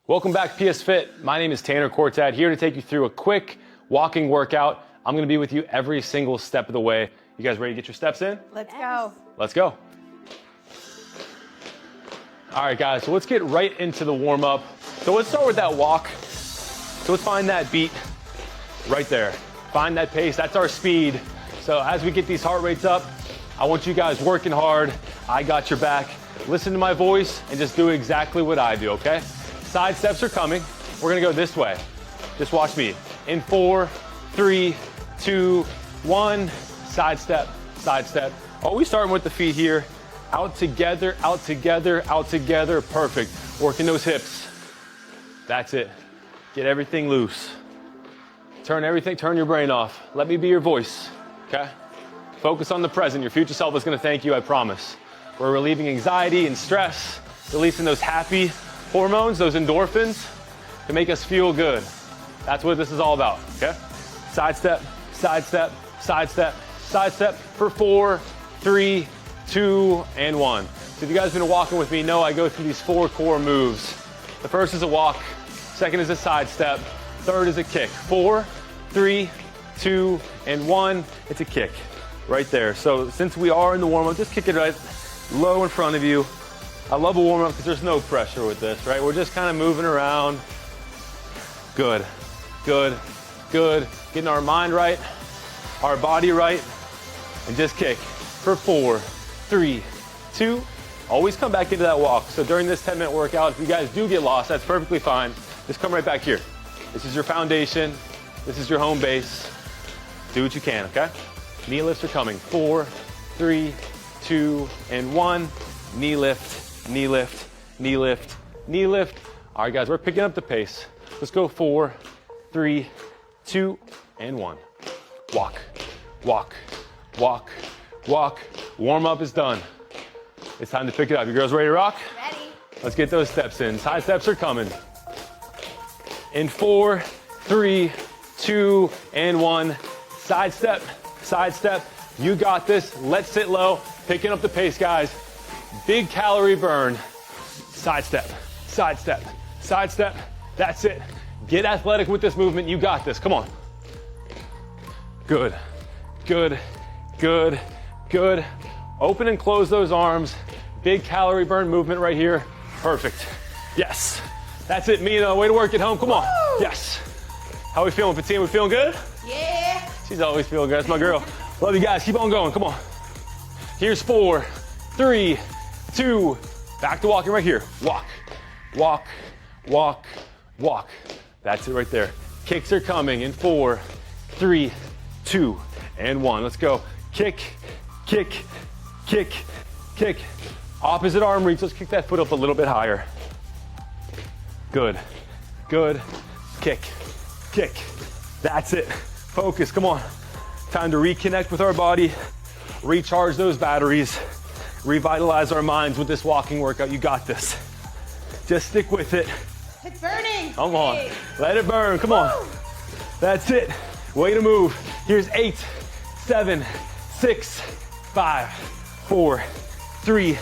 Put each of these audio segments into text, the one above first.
Welcome back to PS Fit. My name is Tanner Cortad, here to take you through a quick walking workout. I'm gonna be with you every single step of the way. You guys ready to get your steps in? Let's go. Let's go. All right, guys, so let's get right into the warm up. So let's start with that walk. So let's find that beat right there. Find that pace, that's our speed. So as we get these heart rates up, I want you guys working hard. I got your back. Listen to my voice and just do exactly what I do, okay? Side steps are coming. We're gonna go this way. Just watch me. In 4, 3, 2, 1. Side step, side step. Always starting with the feet here. Out together, out together, out together. Perfect. Working those hips. That's it. Get everything loose. Turn your brain off. Let me be your voice, okay? Focus on the present. Your future self is gonna thank you, I promise. We're relieving anxiety and stress, releasing those happy hormones, those endorphins, to make us feel good. That's what this is all about, okay? Side step, side step, side step, side step for 4, 3, 2, and 1. So if you guys have been walking with me, know I go through these 4 core moves. The first is a walk, second is a side step, third is a kick. 4, 3, 2, and 1, it's a kick right there. So since we are in the warm-up, just kick it right low in front of you. I love a warm-up because there's no pressure with this, right? We're just kind of moving around. Good, good, good. Getting our mind right, our body right, and just kick for 4, 3, 2. Always come back into that walk. So during this 10-minute workout, if you guys do get lost, that's perfectly fine. Just come right back here. This is your foundation. This is your home base. Do what you can, okay? Knee lifts are coming. 4, 3, 2, and 1. Knee lift, knee lift, knee lift, knee lift. All right, guys, we're picking up the pace. Let's go 4, 3, 2, and 1. Walk, walk, walk, walk. Warm up is done. It's time to pick it up. You girls ready to rock? Ready. Let's get those steps in. Side steps are coming. In 4, 3, 2, and 1. Side step, side step. You got this. Let's sit low. Picking up the pace, guys. Big calorie burn. Side step, side step, side step. That's it. Get athletic with this movement. You got this. Come on. Good, good, good, good. Open and close those arms. Big calorie burn movement right here. Perfect. Yes. That's it, Mina. Way to work at home. Come on. Woo! Yes. How we feeling, Fatima? We feeling good? Yeah. She's always feeling good. That's my girl. Love you guys. Keep on going. Come on. Here's 4, 3, 2. Back to walking right here. Walk, walk, walk, walk. That's it right there. Kicks are coming in 4, 3, 2, and 1. Let's go. Kick, kick, kick, kick. Opposite arm reach. Let's kick that foot up a little bit higher. Good, good. Kick, kick. That's it. Focus. Come on. Time to reconnect with our body, recharge those batteries, revitalize our minds with this walking workout. You got this. Just stick with it. It's burning. Come on. Hey. Let it burn. Come on. That's it. Way to move. Here's 8, 7, 6, 5, 4, 3,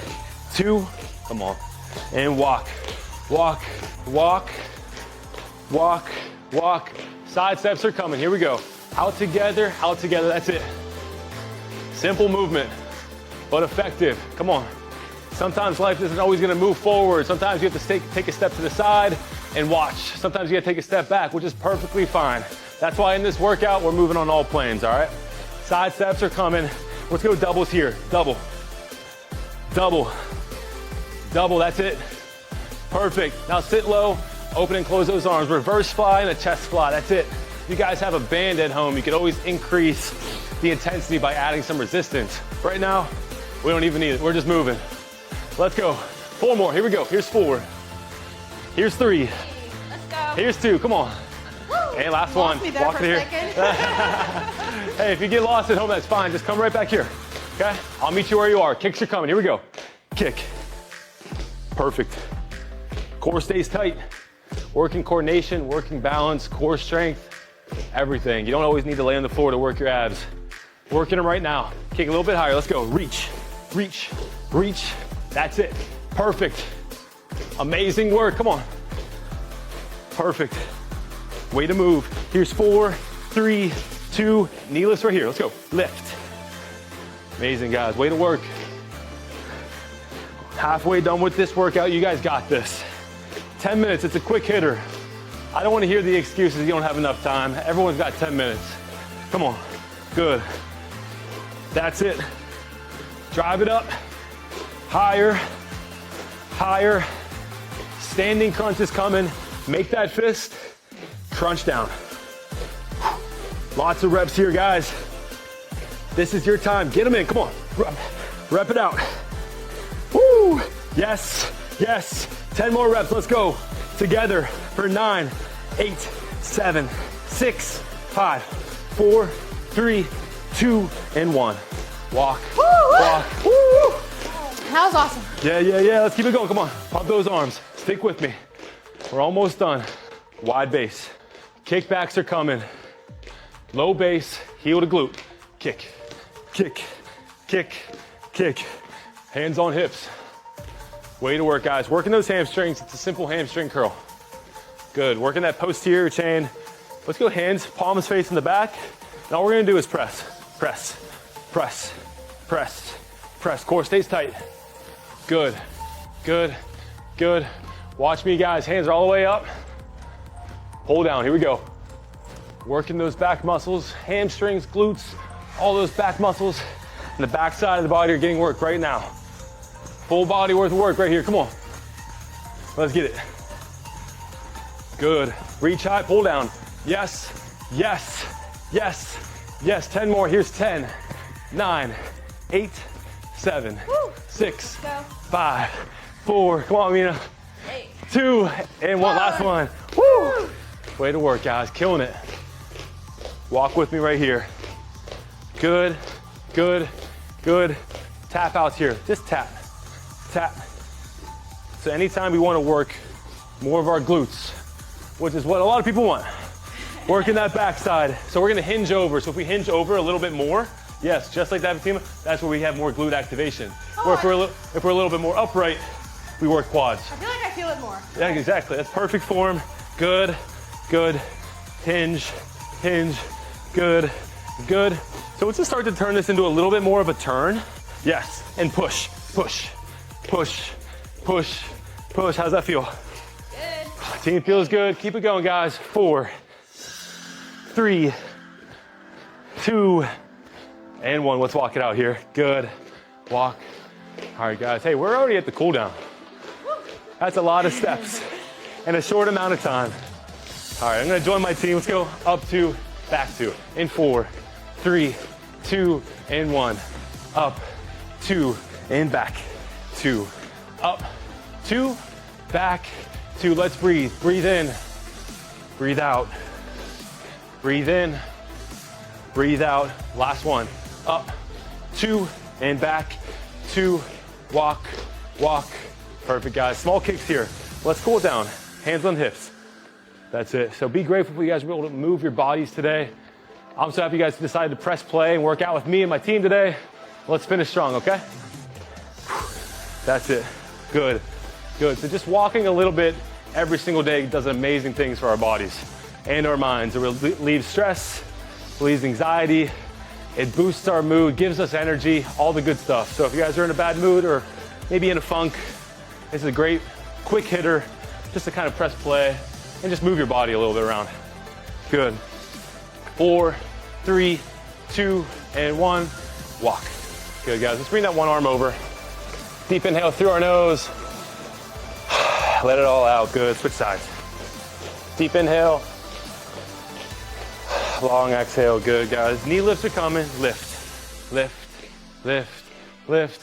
2. Come on. And walk, walk, walk, walk, walk. Side steps are coming. Here we go. Out together, that's it. Simple movement, but effective. Come on. Sometimes life isn't always gonna move forward. Sometimes you have to take a step to the side and watch. Sometimes you gotta take a step back, which is perfectly fine. That's why in this workout, we're moving on all planes, all right? Side steps are coming. Let's go doubles here. Double, double, double, that's it. Perfect. Now sit low, open and close those arms. Reverse fly and a chest fly, that's it. If you guys have a band at home, you can always increase the intensity by adding some resistance. Right now, we don't even need it. We're just moving. Let's go. 4 more. Here we go. Here's 4. Here's 3. Let's go. Here's 2. Come on. Woo. And last Lost one. Me there Walk for it a here. second. Hey, if you get lost at home, that's fine. Just come right back here. Okay? I'll meet you where you are. Kicks are coming. Here we go. Kick. Perfect. Core stays tight. Working coordination, working balance, core strength. Everything. You don't always need to lay on the floor to work your abs. Working them right now. Kick a little bit higher. Let's go. Reach, reach, reach. That's it. Perfect. Amazing work. Come on. Perfect. Way to move. Here's 4, 3, 2, knee lifts right here. Let's go. Lift. Amazing, guys. Way to work. Halfway done with this workout. You guys got this. 10 minutes. It's a quick hitter. I don't want to hear the excuses you don't have enough time. Everyone's got 10 minutes. Come on. Good. That's it. Drive it up. Higher. Higher. Standing crunch is coming. Make that fist. Crunch down. Lots of reps here, guys. This is your time. Get them in. Come on. Rep it out. Woo! Yes. Yes. 10 more reps. Let's go. Together for 9, 8, 7, 6, 5, 4, 3, 2, and 1. Walk. Woo! Walk. Woo! That was awesome. Yeah. Let's keep it going. Come on. Pump those arms. Stick with me. We're almost done. Wide base. Kickbacks are coming. Low base, heel to glute. Kick, kick, kick, kick. Hands on hips. Way to work, guys. Working those hamstrings. It's a simple hamstring curl. Good. Working that posterior chain. Let's go hands, palms facing the back. And all we're gonna do is press, press, press, press, press. Core stays tight. Good, good, good. Watch me, guys. Hands are all the way up. Pull down. Here we go. Working those back muscles, hamstrings, glutes, all those back muscles. And the back side of the body are getting work right now. Full body worth of work right here. Come on. Let's get it. Good. Reach high, pull down. Yes, yes, yes, yes. 10 more. Here's 10, 9, 8, 7, 6, 5, 4. Come on, Mina. 2, and 1. Last one. Woo! Way to work, guys. Killing it. Walk with me right here. Good, good, good. Tap outs here. Just tap, tap. So anytime we want to work more of our glutes, which is what a lot of people want, working that backside. So we're going to hinge over. So if we hinge over a little bit more, yes, just like that, Fatima, that's where we have more glute activation. Or if we're a little bit more upright, we work quads. I feel like I feel it more. Yeah, exactly. That's perfect form. Good, good. Hinge, hinge. Good, good. So let's just start to turn this into a little bit more of a turn. Yes, and push, push, push, push, push. How's that feel? Good. Team feels good. Keep it going, guys. 4, 3, 2, and 1. Let's walk it out here. Good. Walk. All right, guys. Hey, we're already at the cool down. That's a lot of steps in a short amount of time. All right, I'm gonna join my team. Let's go up 2, back 2. In 4, 3, 2, and 1. Up, 2, and back. 2. Up, 2, back, 2. Let's breathe. Breathe in. Breathe out. Breathe in. Breathe out. Last one. Up, 2, and back. 2. Walk, walk. Perfect, guys. Small kicks here. Let's cool it down. Hands on hips. That's it. So be grateful you guys were able to move your bodies today. I'm so happy you guys decided to press play and work out with me and my team today. Let's finish strong, okay? That's it. Good, good. So just walking a little bit every single day does amazing things for our bodies and our minds. It relieves stress, relieves anxiety, it boosts our mood, gives us energy, all the good stuff. So if you guys are in a bad mood or maybe in a funk, this is a great quick hitter just to kind of press play and just move your body a little bit around. Good. 4, 3, 2, and 1. Walk. Good, guys. Let's bring that one arm over. Deep inhale through our nose. Let it all out. Good. Switch sides. Deep inhale. Long exhale. Good, guys. Knee lifts are coming. Lift, lift, lift, lift.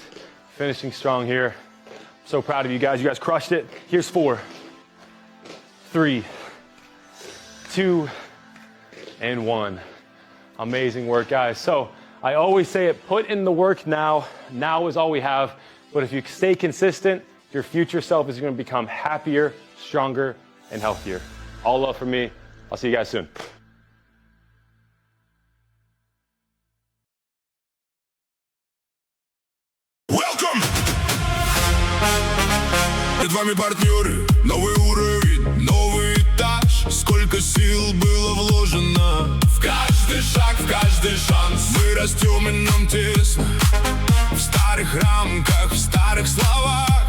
Finishing strong here. So proud of you guys. You guys crushed it. Here's 4, 3, 2, and 1. Amazing work, guys. So I always say it, put in the work now. Now is all we have. But if you stay consistent, your future self is going to become happier, stronger, and healthier. All love from me. I'll see you guys soon. Welcome! Перед вами партнеры, новый уровень, новый этаж. и нам тесно в старых рамках, в старых словах.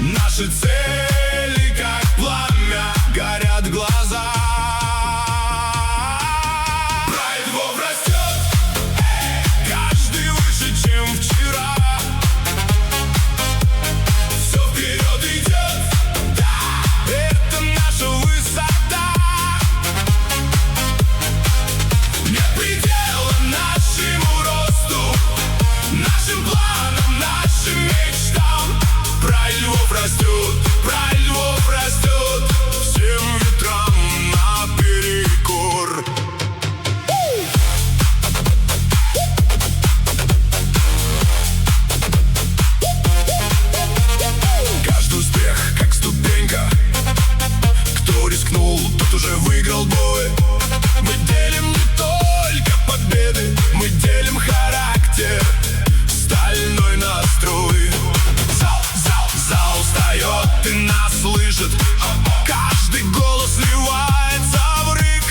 Наши цели, как пламя, горят глаза. Прайд Львов растет, каждый выше, чем вчера. Все вперед идет, да, это наша высота. Нет предела нашему росту, нашим планам, нашим мечтам. Прайд Львов растет, прайд Львов растет, всем ветрам наперекор. Каждый успех, как ступенька. Кто рискнул, тот уже выиграл бой. Мы делим не только победы, мы делим характер, стальной настрой. Зал встает и нас слышит, каждый голос сливается в рык.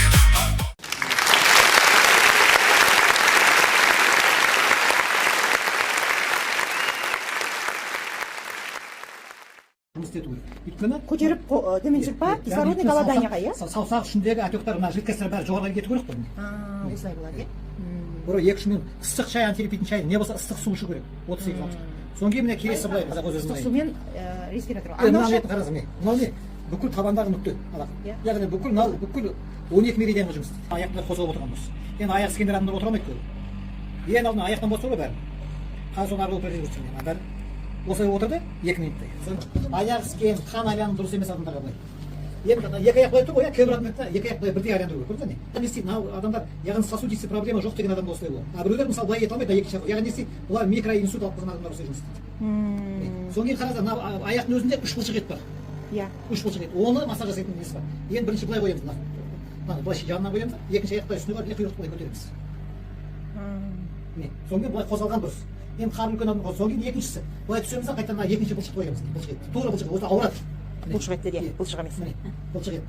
жұмыс істету керек. Өйткені көтеріп төмен па кислородный голоданияға, иә? Саусақ ішіндегі отектар, мына жидкостьтер бәрі жоғарыға кету керек қой. Осылай болады, иә? Бұрын 2-3 минут ыстық шай, антилепитин шай, не болса ыстық су ішу керек. 38 градус. Содан кейін міне келесі былай қазақ өзі Ыстық сумен респиратор. мына бетін қараңыз, міне. Мынау не? Бүкіл табандағы нүкте. Яғни бүкіл 12 меридианға жұмыс істейді. Аяқтан қозғалып отырған дұрыс. Енді аяқ іскендер адамдар отыра алмайды көбі. Ең алдымен аяқтан босау ғой бәрі. Қазір соны арғы өтірік жүрсің. Бәрі осылай отырды 2 минуттай. Аяқ іскен, қан айланы дұрыс емес адамдарға былай. Енді екі аяқ былай тұр ғой, кейбір адамдар екі аяқ былай бірдей айландыру керек. Көрдіңіз бе? Не істейді? Мынау адамдар яғни сосудистый проблема жоқ деген адамда осылай болады. А біреулер мысалы былай ете алмайды, екінші аяқ. Яғни не істейді? Бұлар микроинсульт алып қалған адамдар осылай жұмыс істейді. Содан кейін қараңыздар, мына аяқтың өзінде 3 бұлшық ет бар. Иә. 3 бұлшық ет. Оны массаж жасайтын несі бар. Енді бірінші былай қоямыз мына. Мына былай жанынан қоямыз, екінші аяқты үстіне барып құйрықты былай көтереміз. Міне, содан кейін былай қозғалған дұрыс. Енді қарым үлкен адам, содан кейін екіншісі. Былай түсеміз да қайтадан екінші бұлшықты қоямыз. Бұлшық ет. Тура бұлшық ет. Осы ауырады. Бұлшық ет деді, бұлшық емес. Бұлшық ет.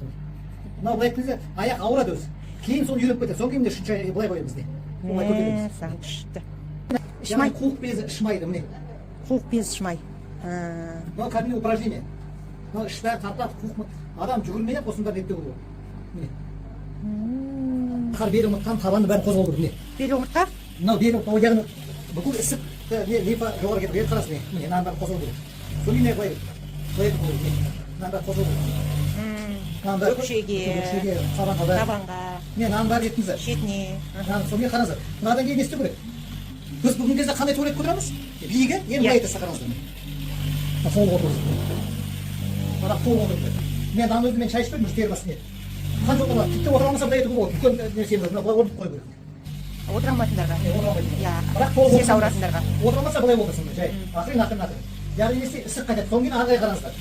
Мынау былай айтқанда аяқ ауырады өзі. Кейін соны үйреніп кетеді. Содан кейін үшінші былай қоямыз де. Былай көтереміз. Саңшты. Шмай қуық безі шмайды міне. Қуық без шмай. Мынау кәдімгі упражнение. Мынау іш бәрі тартады, қуық. Адам жүгірмей-ақ осының бәрін реттеуге болады. Міне. Қар бері ұмытқан табанды бәрін қозғау керек. Міне. Бері омыртқа? Мынау бері ұмытқан, яғни бүкіл ісік лимфа жоғары кетіп, енді қарасың міне, мынаның бәрін қозғау керек. Содан кейін былай қозғау керек. Мынаның бәрін қозғау керек. Өкшеге, табанға, міне, мынаның бәрін еттіңіздер. шетіне. Содан кейін қараңыздар, мынадан кейін не істеу керек? Біз бүгінгі кезде қандай туалет көтереміз? Биігі, енді былай етесіз қараңыздар. Сол отырыңыз. Мына қол отырыңыз. Мен мынаның өзінде мен шай ішпедім, тер басын еді. Қанша отырамыз? Тіпті отыра алмаса былай етуге болады. Үлкен нәрсені былай орнып қою керек. Отыра алмайтындарға. Иә. Бірақ қол Сес ауыратындарға. отыра алмаса былай отырсын. Жай. Ақырын. Яғни не істейді? Ісік қайтады. Содан кейін ары қарай қараңыздар.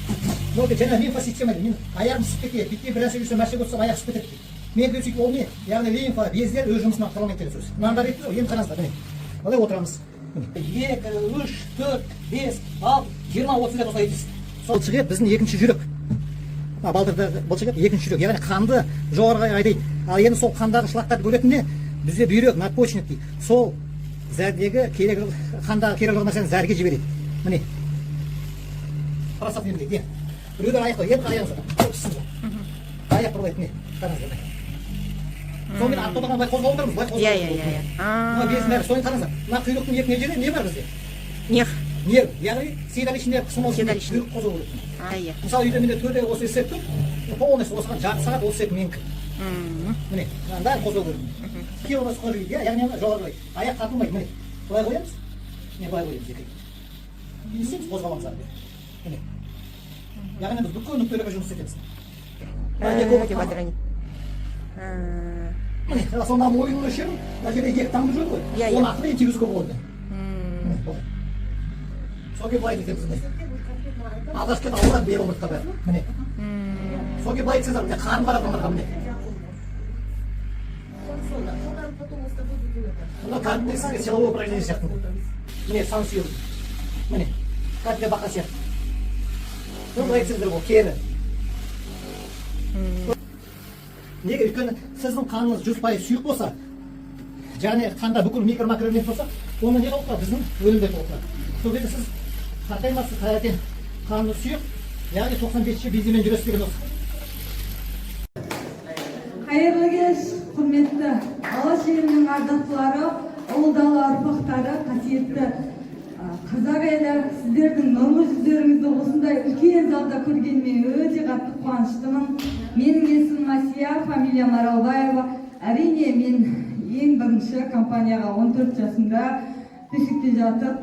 Мынау жаңа лимфа система дейді. Мен аяғым ісіп кетеді. Бүйткен бір нәрсе жүрсе, мәшек отырсам аяқ ісіп кетеді. Мен де сөйтіп ол не? Яғни лимфа бездер өз жұмысын атқара алмайды деген сөз. мынаны бәрі еттіңіз ғой. Енді қараңыздар, міне. Былай отырамыз. 2, 3, 4, 5, 6, 20, 30 рет осылай етесіз. Сол бұлшық ет біздің екінші жүрек. Балдырды бұлшық ет екінші жүрек. Яғни қанды жоғарыға айдайды. Ал енді сол қандағы шлактарды бөлетін не? Бізде бүйрек, надпочечник дейді. Сол зәрдегі қандағы керегі нәрсені зәрге жібереді. Міне. Қарасақ немде. Біреулер аяқ қой. Енді аяғыңыздар. Аяқ бұрлайды. Міне. Қараңыздар. Содан кейін артодан былай қозғалып отырмыз. Былай қозғалып отырмыз. Мына бездің бәрі. Содан қараңыздар. Мына құйрықтың екінші жерінде не бар бізде? Нерв. Яғни седалищный қысым құйрық қозғалу керек. Мысалы үйде менде төрде осы істеп тұр. Полностью осыған жарты сағат осы істеп менікі. Міне. Бәрін қозғалу керек. Кейін оны сұқыр дейді. Яғни жоғарылай. Аяқ тартылмайды. Міне. Былай қоямыз. Міне былай қоямыз. Не істейміз? Қозғаламыз ары. Міне. Яғни біз бүкіл нүктелерге жұмыс етеміз. Міне. Сонда мойынның мөлшерін мына жерде 2 таңдып жүрді ғой. Оны ақырын тигізуге болады. Содан кейін былай етеміз. Алғаш кетіп ауырады бері омыртқа бәрі. Міне. Содан кейін былай етсеңіздер, міне қарым бар адамдарға міне. Мына кәдімгі сізге силовой упражнение сияқты. Міне сан сүйеу. Міне. Кәдімгі бақа сияқты. Былай етсеңіздер ол кері. Неге? Өйткені сіздің қаныңыз 100% сұйық болса, яғни қанда бүкіл микро макроэлемент болса, оны не толықтырады? Біздің өлімдер толықтырады. Сол кезде сіз қартаймасыз, таңертең қанды сүйек, яғни 95-ші беземен жүресіз деген осы. Қайырлы кеш, құрметті Алаш елінің ардақтылары, ұлы дала ұрпақтары, қасиетті қазақ елі, сіздердің нұрлы жүздеріңізді осындай үлкен залда көргеніме өте қатты қуаныштымын. Менің есімім Асия, фамилиям Аралбаева. Әрине, мен ең бірінші компанияға 14 жасымда төсекте жатып,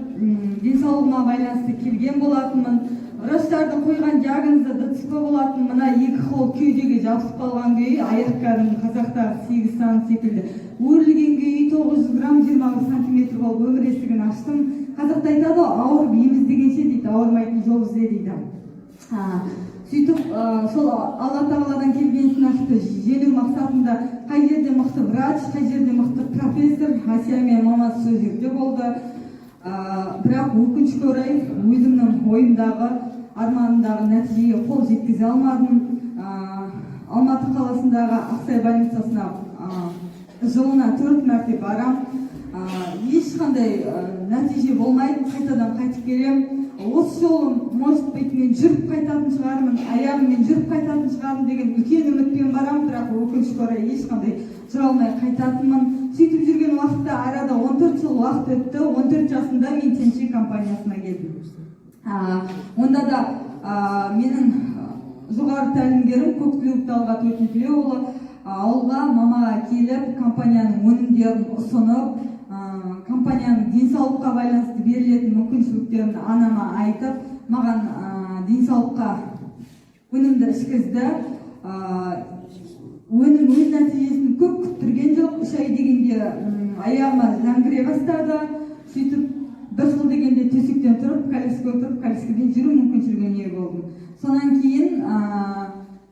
денсаулығыма байланысты келген болатынмын. Врачтардың қойған диагнозы ДЦП болатын, мына екі қол кеудеге жабысып қалған күйі, аяқтарын қазақтағы 8 сан секілді өрілген күйі 900 грамм 21 сантиметр болып өмір есігін аштым. Қазақта айтады, ауырып еміз дегенше дейді, ауырмайтын жол ізде дейді. Сөйтіп, сол Алла тағаладан келген сынақты жеңу мақсатында қай жерде мықты врач, қай жерде мықты профессор, Асия мен мамасы сол жерде болды. Бірақ өкінішке орай өзімнің ойымдағы, арманымдағы нәтижеге қол жеткізе алмадым. Алматы қаласындағы Ақсай больницасына жылына 4 мәрте барам. Ешқандай нәтиже болмайды, қайтадан қайтып келем. Осы жолым, может быть, мен жүріп қайтатын шығармын, аяғыммен жүріп қайтатын шығармын деген үлкен үмітпен барам, бірақ өкінішке орай ешқандай жүре алмай қайтатынмын. Сөйтіп жүрген уақытта арада 14 жыл уақыт өтті. 14 жасында мен Тенши компаниясына келдім. Онда да менің жоғары тәлімгерім Көктілеуов Талғат Өтінтілеуұлы ауылға мамаға келіп, компанияның өнімдерін ұсынып, компанияның денсаулыққа байланысты берілетін мүмкіншіліктерін анама айтып, маған денсаулыққа өнімді ішкізді. Өнім өз нәтижесін көп күттірген жоқ. 3 ай дегенде аяғыма зәңгіре бастады. Сөйтіп, 1 жыл дегенде төсектен тұрып, колеске отырып, колескеден жүру мүмкіншілігіне ие болдым. Сонан кейін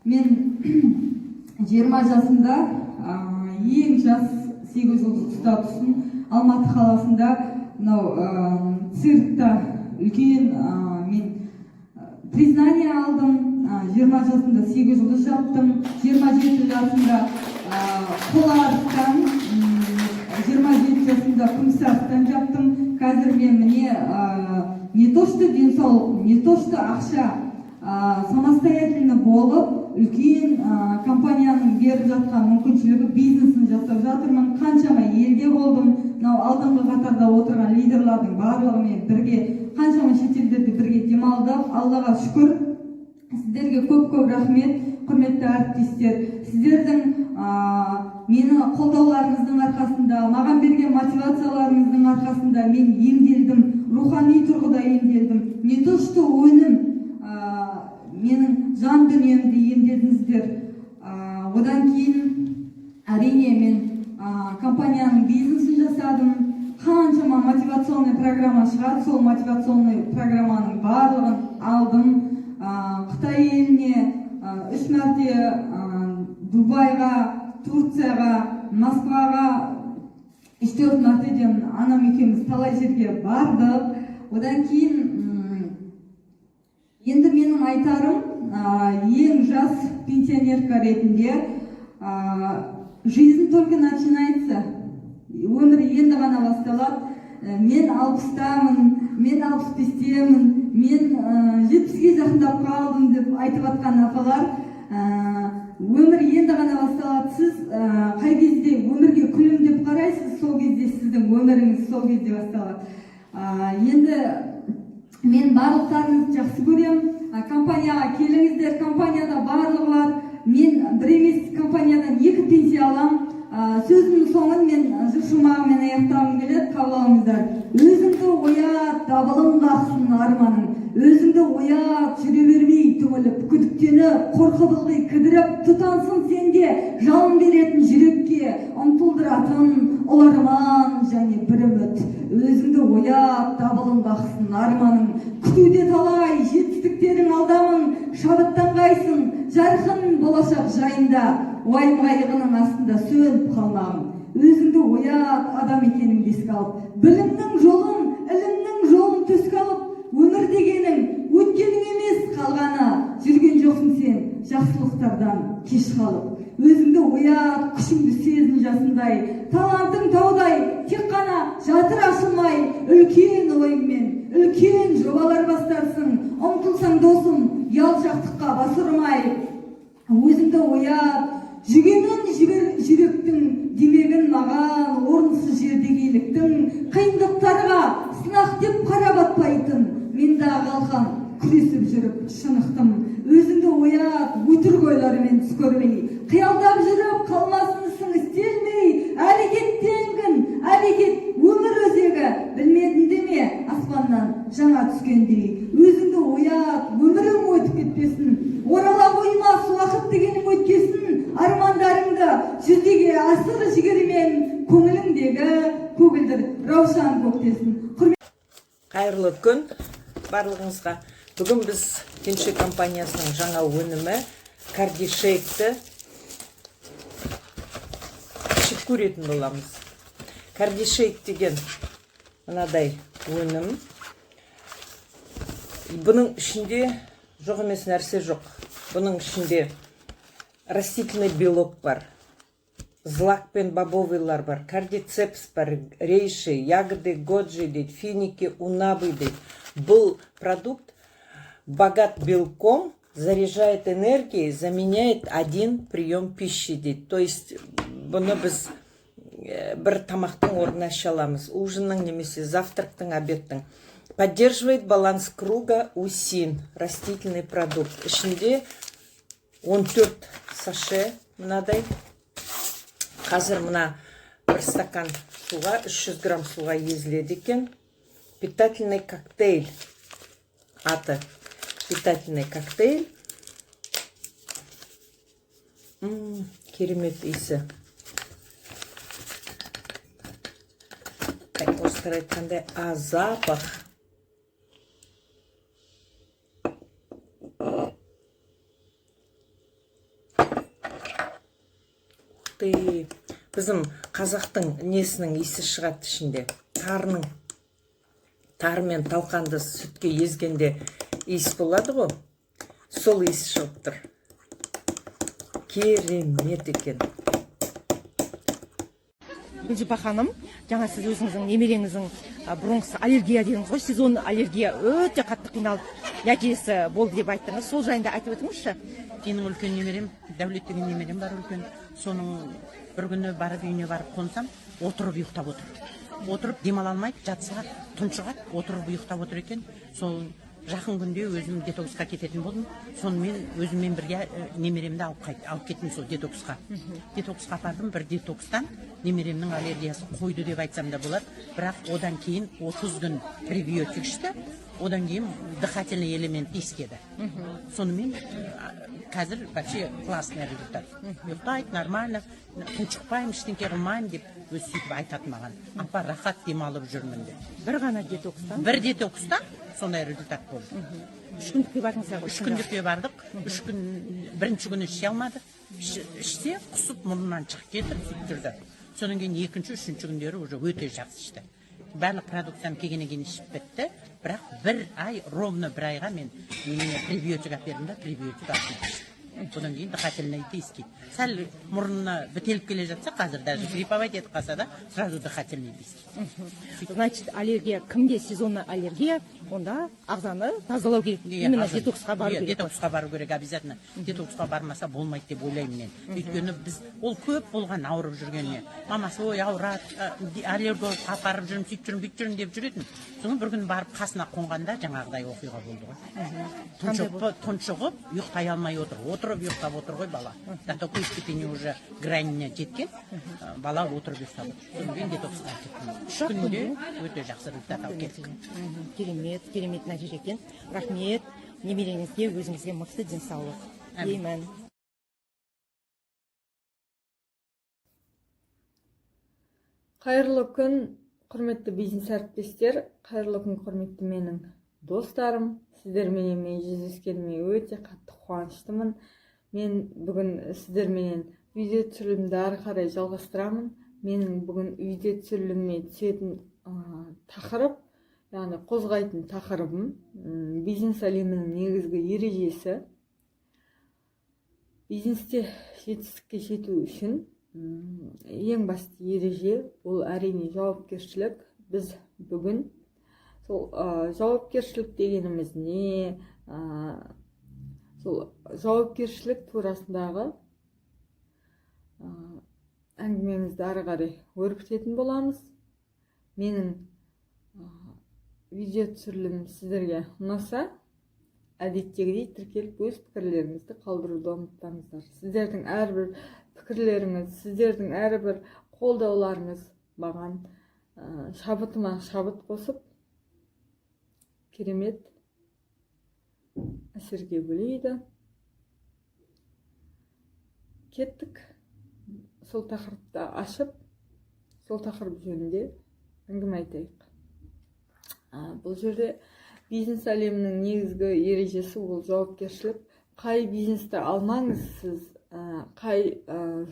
мен 20 жасымда ең жас 8 жұлдыз статусын Алматы қаласында циркта үлкен мен признание алдым. 20 жасында 8 жұлдыз жаптым. 27 жасында қола арыстан, 27 жасында күміс арыстан жаптым. Қазір мен міне не то что денсаулық, не то что ақша, самостоятельно болып, үлкен компанияның беріп жатқан мүмкіншілігі бизнесін жасап жатырмын. Қаншама елде болдым. Алдыңғы қатарда отырған лидерлардың барлығымен бірге, қаншама шетелдерде бірге демалдық. Аллаға шүкір. Сіздерге көп-көп рахмет, құрметті әріптестер. Сіздердің мені қолдауларыңыздың арқасында, маған берген мотивацияларыңыздың арқасында мен емделдім, рухани тұрғыда емделдім. Не то что өнім, менің жан дүниемді емдедіңіздер. Одан кейін әрине мен компанияның бизнесін жасадым. Қаншама мотивационный программа шығады, сол мотивационный программаның барлығын алдым. Қытай еліне 3 мәрте, Дубайға, Турцияға, Москваға 3-4 мәртеден анам екеуміз талай жерге бардық. Одан кейін енді менің айтарым, ең жас пенсионерка ретінде, жизнь только начинается. Өмір енді ғана басталады. Мен 60-тамын, мен 65-темін, мен 70-ге жақындап қалдым деп айтып атқан апалар, өмір енді ғана басталады. Сіз қай кезде өмірге күлімдеп қарайсыз, сол кезде сіздің өміріңіз сол кезде басталады. Енді мен барлықтарыңызды жақсы көрем. Компанияға келіңіздер, компанияда барлығы бар. Мен бір емес компаниядан 2 пенсия алам. Сөзімнің соңын мен жыршымағымен аяқтағым келеді, қабыл алыңыздар. Өзіңді оят, дабылың қақсын арманың. Өзіңді оят, жүре бермей түңіліп, күдіктеніп, қорқып кідіріп, тұтансын сенде жалын беретін жүрекке, ұмтылдыратын ұлы арман және бір үміт. Өзіңді оят, дабылың қақсын арманың. Күтуде талай жетістіктерің алдамын, шабыттанғайсың, жарқын болашақ жайында. Уайым қайғының астында сөніп қалмағын. Өзіңді оят, адам екеніңді еске алып, білімнің жолын, ілімнің жолын төске алып, өмір дегенің өткенің емес қалғаны. Жүрген жоқсың сен жақсылықтардан кеш қалып, өзіңді оят, күшіңді сезін жасындай, талантың таудай, тек қана жатыр ашылмай, үлкен ойыңмен, үлкен жобалар бастарсың, ұмтылсаң досым, ұялшақтыққа бас ұрмай, өзіңді оят, жүгенін жүректің демегін маған, орынсыз жердегиліктің, қиындықтарға сынақ деп қара батпайтын, мен дағы қалқан күресіп жүріп шынықтым. Өзіңді оят, өтірік ойларымен түс көрмей, қиялдап жүріп қалмасынсың істелмей, әрекеттенгін, әрекет өмір өзегі, білмедің деме аспаннан жаңа түскендей. Өзіңді оят, өмірің өтіп кетпесін, орала қоймас уақыт дегенің өткесін, армандарыңды жүзеге асыр жігермен, көңіліңдегі көгілдір раушан көктесін. Қайырлы күн барлығыңызға. Бүгін біз Кенші компаниясының жаңа өнімі кардишейкті ішіп көретін боламыз. Кардишейк деген мынадай өнім. Бұның ішінде жоқ емес нәрсе жоқ. Бұның ішінде растительный белок бар. Злак пен бобовыйлар бар, кардицепс бар, рейши, ягоды, годжи дейді, финики, унабы дейді. Бұл продукт богат белком, заряжает энергией, заменяет один прием пищи дейді. То есть бұны біз бір тамақтың орнына іше аламыз. Ужинның немесе завтрактың, обедтің. Поддерживает баланс круга усин, растительный продукт. Ішінде 14 саше мынадай. Қазір мына бір стакан суға, 300 грамм суға езіледі екен. Питательный коктейль. Аты. Питательный коктейль. Керемет иісі. Осылар айтқандай, запах. Біздің қазақтың несінің иісі шығады ішінде. Тар мен талқанды сүтке езгенде иіс болады ғой. Сол иіс шығып тұр. Керемет екен. Гүлжипа ханым, жаңа сіз өзіңіздің немереңіздің бұрынғысы аллергия дедіңіз ғой, сезон аллергия өте қатты қиналып, нәтижесі болды деп айттыңыз. Сол жайында айтып өтіңізші. Менің үлкен немерем, Дәулет деген немерем бар үлкен. Соның бір күні барып үйіне барып қонсам, отырып ұйықтап отыр. Отырып демала алмайды, жатсыға тұншығады, отырып ұйықтап отыр екен. Сол жақын күнде өзім детоксқа кететін болдым. Сонымен өзіммен бірге немеремді алып кеттім сол детоксқа. Детоксқа апардым, бір детокстан немеремнің аллергиясы қойды деп айтсам да болады. Бірақ одан кейін 30 күн пребиотик ішті. Одан кейін дыхательный элемент иіскеді. Сонымен қазір вообще классный результат. Ұйықтайды, нормально, тұншықпаймын, ештеңке қылмаймын деп өз сөйтіп айтатын маған. Апа, рахат демалып жүрмін деп. Бір ғана детокстан? Бір детокстан сондай результат болды. 3 күндікке бардыңыздар ғой? 3 күндікке бардық. 3 күн бірінші күні іше алмады. Ішсе құсып мұрнынан шығып кетіп сөйтіп жүрді. Содан кейін екінші, үшінші күндері уже өте жақсы ішті. Барлық продуктам келгеннен кейін ішіп бітті. Бірақ бір ай, ровно бір айға мен пребиотик әпердім да, пребиотик артына ішті. Одан кейін дыхательный иіскейді. Сәл мұрнына бітеліп келе жатса, қазір даже грипповать етіп қалса да, сразу дыхательный иіскейді. Значит, аллергия, кімде сезонный аллергия, онда ағзаны тазалау керек. Именно детоксқа бару керек. Детоксқа бару керек, обязательно. Детоксқа бармаса болмайды деп ойлаймын мен. Өйткені біз ол көп болған ауырып жүргеніне. Мамасы ой ауырады, аллерголог апарып жүрмін, сөйтіп жүрмін, бүйтіп жүрмін деп жүретін. Соны бір күн барып қасына қонғанда жаңағыдай оқиға болды ғой. Тұншығып, ұйықтай алмай отырып ұйықтап отыр ғой бала. До такой степени уже граніне жеткен, бала отырып ұйықтап отыр. Мен детоксқа кеттім. 3 күнде өте жақсы результат алып кеттік. Керемет нәтиже екен. Рахмет, немереңізге, өзіңізге мықты денсаулық. Деймін. Қайырлы күн, құрметті бизнес әріптестер, қайырлы күн, құрметті менің достарым. Сіздерменен мен жүздескеніме өте қатты қуаныштымын. Мен бүгін сіздерменен видео түсірілімді ары қарай жалғастырамын. Менің бүгін видео түсіріліміме түсетін тақырып, яғни қозғайтын тақырыбым бизнес әлемінің негізгі ережесі. бизнесте жетістікке жету үшін ең басты ереже ол әрине жауапкершілік. Біз бүгін сол жауапкершілік дегеніміз не, сол жауапкершілік турасындағы әңгімемізді ары қарай өрбітетін боламыз. Менің видео түсірілімім сіздерге ұнаса, әдеттегідей тіркеліп өз пікірлеріңізді қалдыруды ұмытпаңыздар. Сіздердің әрбір пікірлеріңіз, сіздердің әрбір қолдауларыңыз маған шабытыма шабыт қосып, керемет әсерге бөлейді. Кеттік. Сол тақырыпты ашып, сол тақырып жөнінде әңгіме айтайық. Бұл жерде бизнес әлемінің негізгі ережесі ол жауапкершілік. Қай бизнесті алмаңыз сіз, қай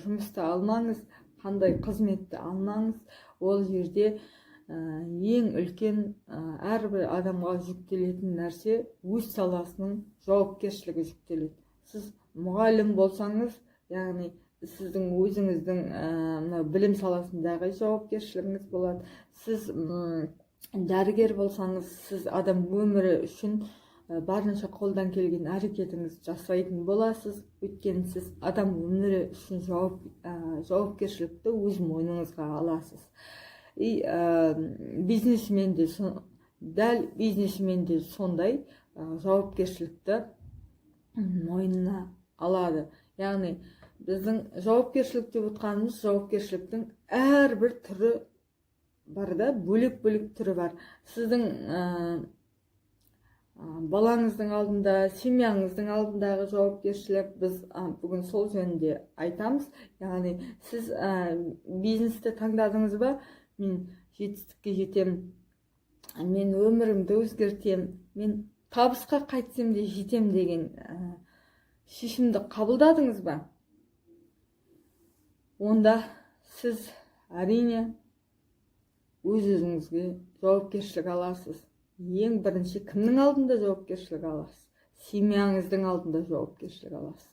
жұмысты алмаңыз, қандай қызметті алмаңыз, ол жерде ең үлкен әрбір адамға жүктелетін нәрсе өз саласының жауапкершілігі жүктеледі. Сіз мұғалім болсаңыз, яғни сіздің өзіңіздің білім саласындағы жауапкершілігіңіз болады. Сіз дәрігер болсаңыз, сіз адам өмірі үшін барынша қолдан келген әрекетіңіз жасайтын боласыз. Өйткені сіз адам өмірі үшін жауапкершілікті өз мойныңызға аласыз. Дәл бизнесмен де сондай жауапкершілікті мойнына алады. Яғни біздің жауапкершілік деп отқанымыз жауапкершіліктің әрбір түрі бар да, бөлек-бөлек түрі бар. Сіздің балаңыздың алдында, семьяңыздың алдындағы жауапкершілік, біз бүгін сол жөнінде айтамыз. Яғни сіз бизнесті таңдадыңыз ба? Мен жетістікке жетем, мен өмірімді өзгертем, мен табысқа қайтсем де жетем деген шешімді қабылдадыңыз ба? Онда сіз әрине өз-өзіңізге жауапкершілік аласыз. Ең бірінші кімнің алдында жауапкершілік аласыз? Семьяңыздың алдында жауапкершілік аласыз.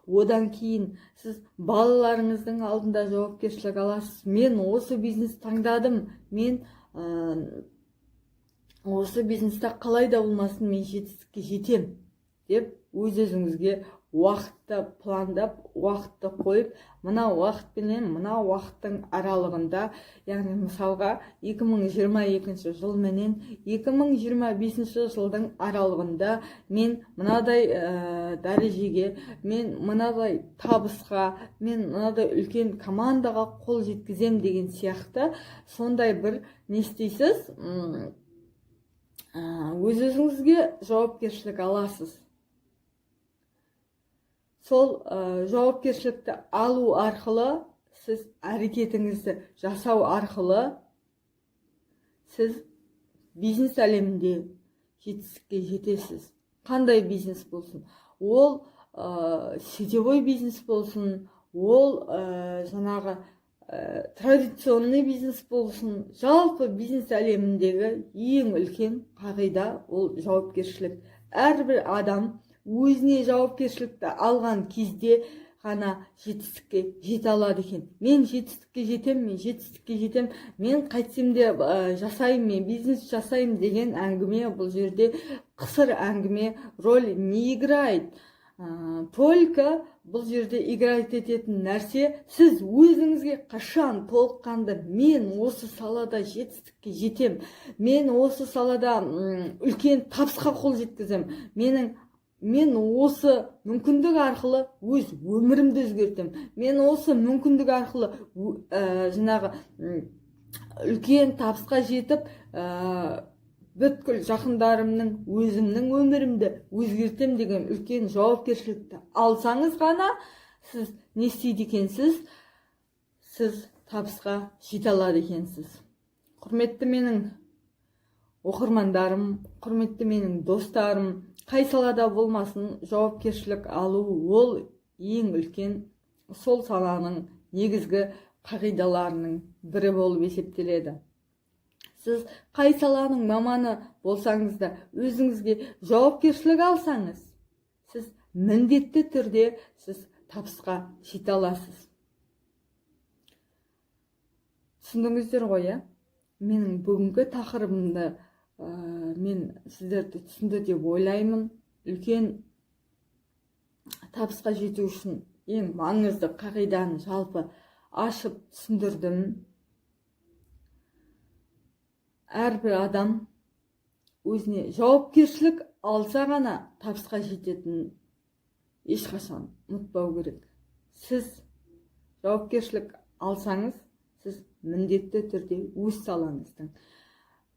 Одан кейін сіз балаларыңыздың алдында жауапкершілік аласыз. Мен осы бизнес таңдадым, мен осы бизнесте қалай да болмасын мен жетістікке жетем деп өз-өзіңізге уақытты пландап, уақытты қойып, мына уақыт пенен мына уақыттың аралығында, яғни мысалға 2022 жыл менен 2025 жылдың аралығында мен мынадай дәрежеге, мен мынадай табысқа, мен мынадай үлкен командаға қол жеткізем деген сияқты сондай бір не істейсіз, өз-өзіңізге жауапкершілік аласыз. Сол жауапкершілікті алу арқылы, сіз әрекетіңізді жасау арқылы, сіз бизнес әлемінде жетістікке жетесіз. Қандай бизнес болсын? Ол сетевой бизнес болсын, ол жаңағы традиционный бизнес болсын. Жалпы бизнес әлеміндегі ең үлкен қағида ол жауапкершілік. Әрбір адам өзіне жауапкершілікті алған кезде ғана жетістікке жете алады екен. Мен жетістікке жетем, мен қайтсем де жасаймын, мен бизнес жасаймын деген әңгіме бұл жерде қысыр әңгіме, роль не играет. Только бұл жерде играет ететін нәрсе, сіз өзіңізге қашан толыққанды мен осы салада жетістікке жетем, мен осы салада үлкен табысқа қол жеткізем, мен осы мүмкіндік арқылы өз өмірімді өзгертем. Мен осы мүмкіндік арқылы жаңағы үлкен табысқа жетіп, бүткіл жақындарымның, өзімнің өмірімді өзгертем деген үлкен жауапкершілікті алсаңыз ғана сіз не істейді екенсіз? Сіз табысқа жете алады екенсіз. Құрметті менің оқырмандарым, құрметті менің достарым, қай салада болмасын жауапкершілік алу ол ең үлкен сол саланың негізгі қағидаларының бірі болып есептеледі. Сіз қай саланың маманы болсаңыз да өзіңізге жауапкершілік алсаңыз, сіз міндетті түрде сіз табысқа жете аласыз. Түсіндіңіздер ғой, иә? Менің бүгінгі тақырыбымды мен сіздерді түсінді деп ойлаймын. Үлкен табысқа жету үшін ең маңызды қағиданы жалпы ашып түсіндірдім. Әрбір адам өзіне жауапкершілік алса ғана табысқа жететінін ешқашан ұмытпау керек. Сіз жауапкершілік алсаңыз, сіз міндетті түрде өз салаңыздың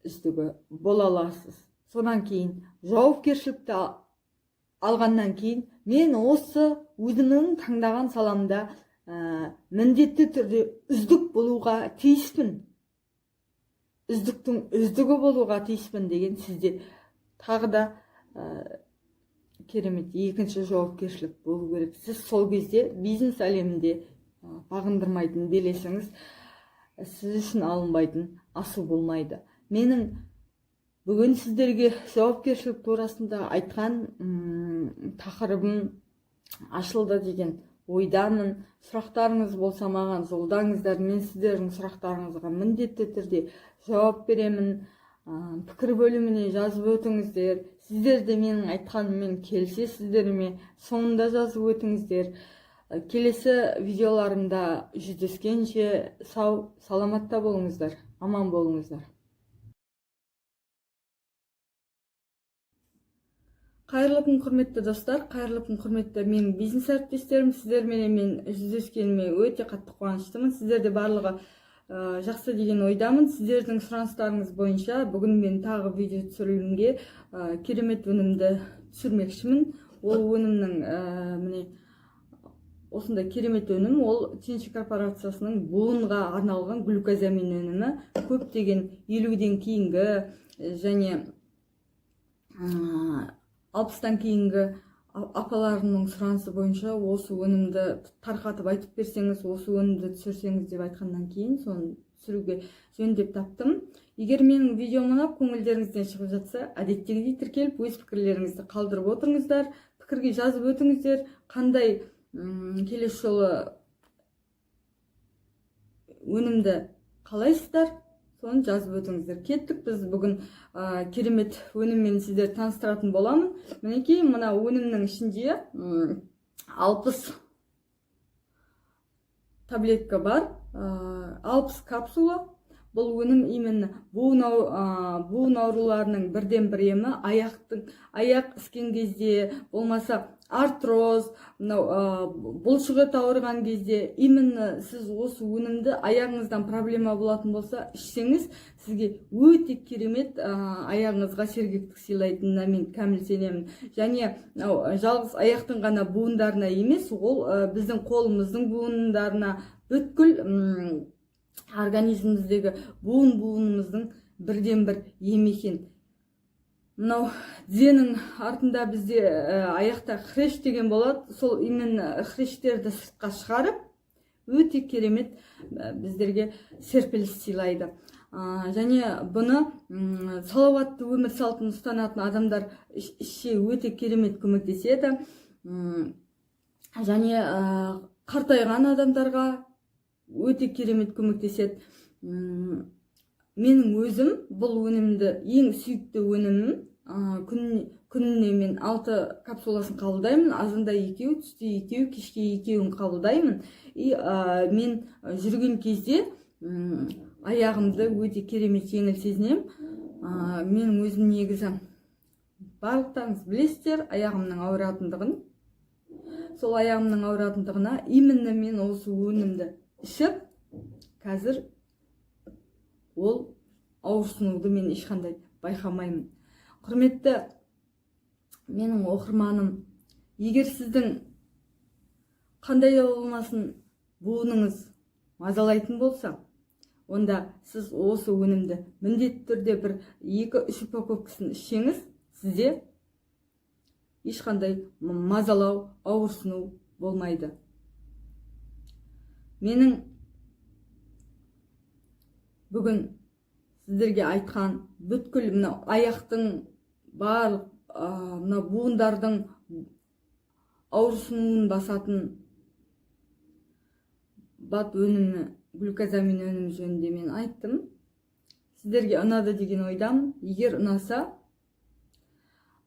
үздігі бола аласыз. Содан кейін жауапкершілікті алғаннан кейін мен осы өзімнің таңдаған саламда міндетті түрде үздік болуға тиіспін. Үздіктің үздігі болуға тиіспін деген сізде тағы да керемет екінші жауапкершілік болу керек. Сіз сол кезде бизнес әлемінде бағындырмайтын белесіңіз, сіз үшін алынбайтын асыл болмайды. Менің бүгін сіздерге жауапкершілік турасында айтқан тақырыбым ашылды деген ойдамын. Сұрақтарыңыз болса маған жолдаңыздар, мен сіздердің сұрақтарыңызға міндетті түрде жауап беремін. Пікір бөліміне жазып өтіңіздер. Сіздер де менің айтқаныммен келісесіздер ме? Соңында жазып өтіңіздер. Келесі видеоларымда жүздескенше сау, саламатта болыңыздар, аман болыңыздар. Қайырлы күн, құрметті достар, қайырлы күн, құрметті менің бизнес әріптестерім. Сіздермен мен жүздескеніме өте қатты қуаныштымын. Сіздерде барлығы жақсы деген ойдамын. Сіздердің сұраныстарыңыз бойынша бүгін мен тағы видео түсірілімге керемет өнімді түсірмекшімін. Ол өнімнің міне осындай керемет өнім, ол Тенші корпорациясының буынға арналған глюкозамин өнімі. Көптеген 50-ден кейінгі және 60-тан кейінгі апаларымның сұранысы бойынша осы өнімді тарқатып айтып берсеңіз, осы өнімді түсірсеңіз деп айтқаннан кейін соны түсіруге жөн деп таптым. Егер менің видеом ұнап көңілдеріңізден шығып жатса, әдеттегідей тіркеліп өз пікірлеріңізді қалдырып отырыңыздар, пікірге жазып өтіңіздер, қандай келесі жолы өнімді қалайсыздар, соны жазып өтіңіздер. Кеттік, біз бүгін керемет өніммен сіздер таныстыратын боламын. Мінекей, мына өнімнің ішінде 60 таблетка бар, 60 капсула. Бұл өнім именно буын ауруларының бірден бір емі, аяқ іскен кезде, болмаса артроз, бұлшық ауырған кезде, именно сіз осы өнімді аяғыңыздан проблема болатын болса, ішсеңіз, сізге өте керемет аяғыңызға сергектік сыйлайтынына мен кәміл сенемін. Және жалғыз аяқтың ғана буындарына емес, ол біздің қолымыздың буындарына, бүткіл организміміздегі буынымыздың бірден бір ем екен. Мынау тізенің артында бізде аяқта хрящ деген болады. Сол именно хрящтерді сыртқа шығарып, өте керемет біздерге серпіліс сыйлайды. Және бұны салауатты өмір салтын ұстанатын адамдар ішсе өте керемет көмектеседі. Және қартайған адамдарға өте керемет көмектеседі. Менің өзім бұл өнімді ең сүйікті өнімім. Күніне мен 6 капсуласын қабылдаймын. Азында 2, түсте 2, кешке 2-ін қабылдаймын. Мен жүрген кезде аяғымды өте керемет жеңіл сезінем. Менің өзім негізі барлықтарыңыз білесіздер аяғымның ауыратындығын. Сол аяғымның ауыратындығына именно мен осы өнімді ішіп, қазір ол ауырсынуды мен ешқандай байқамаймын. Құрметті менің оқырманым, егер сіздің қандай да болмасын буыныңыз мазалайтын болса, онда сіз осы өнімді міндетті түрде бір 2-3 упаковкасын ішсеңіз, сізде ешқандай мазалау, ауырсыну болмайды. Менің бүгін сіздерге айтқан бүткіл аяқтың барлық буындардың ауырсынуын басатын бат өнімі, глюкозамин өнімі жөнінде мен айттым. Сіздерге ұнады деген ойдамын. Егер ұнаса,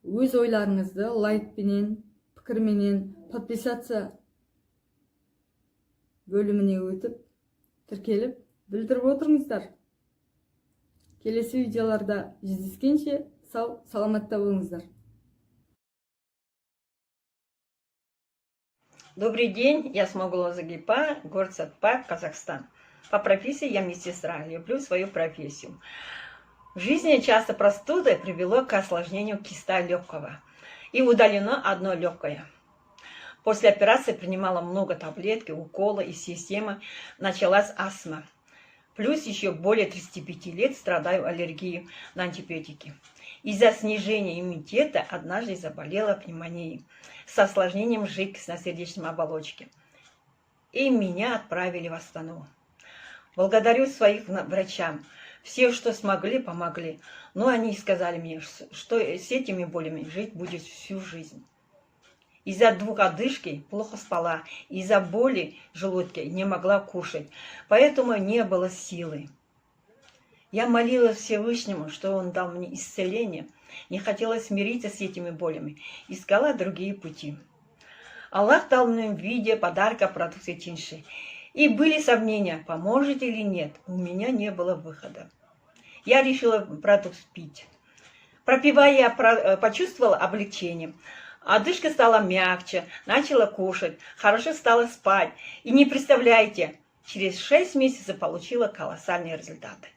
өз ойларыңызды лайкпенен, пікірменен, подписаться бөліміне өтіп, тіркеліп, білдіріп отырыңыздар. Келесі видеоларда жүздескенше сау, саламатта болыңыздар. Добрый день, я Смогулова Загипа, город Сатпа, Казахстан. По профессии я медсестра, люблю свою профессию. В жизни часто простуда привело к осложнению киста легкого и удалено одно легкое. После операции принимала много таблеток, укола и системы, началась астма. Плюс еще более 35 лет страдаю аллергией на антибиотики. Из-за снижения иммунитета однажды заболела пневмонией с осложнением жидкостно-сердечной оболочки. И меня отправили в Астану. Благодарю своих врачам. Все, что смогли, помогли. Но они сказали мне, что с этими болями жить будет всю жизнь. Из-за двух одышки плохо спала, из-за боли желудка не могла кушать, поэтому не было силы. Я молилась Всевышнему, что Он дал мне исцеление, не хотела смириться с этими болями, искала другие пути. Аллах дал мне в виде подарка продукции Тиньши. И были сомнения, поможет или нет, у меня не было выхода. Я решила продукт пить. Пропивая, я почувствовала облегчение. Одышка стала мягче, начала кушать, хорошо стала спать. И не представляете, через 6 месяцев получила колоссальные результаты.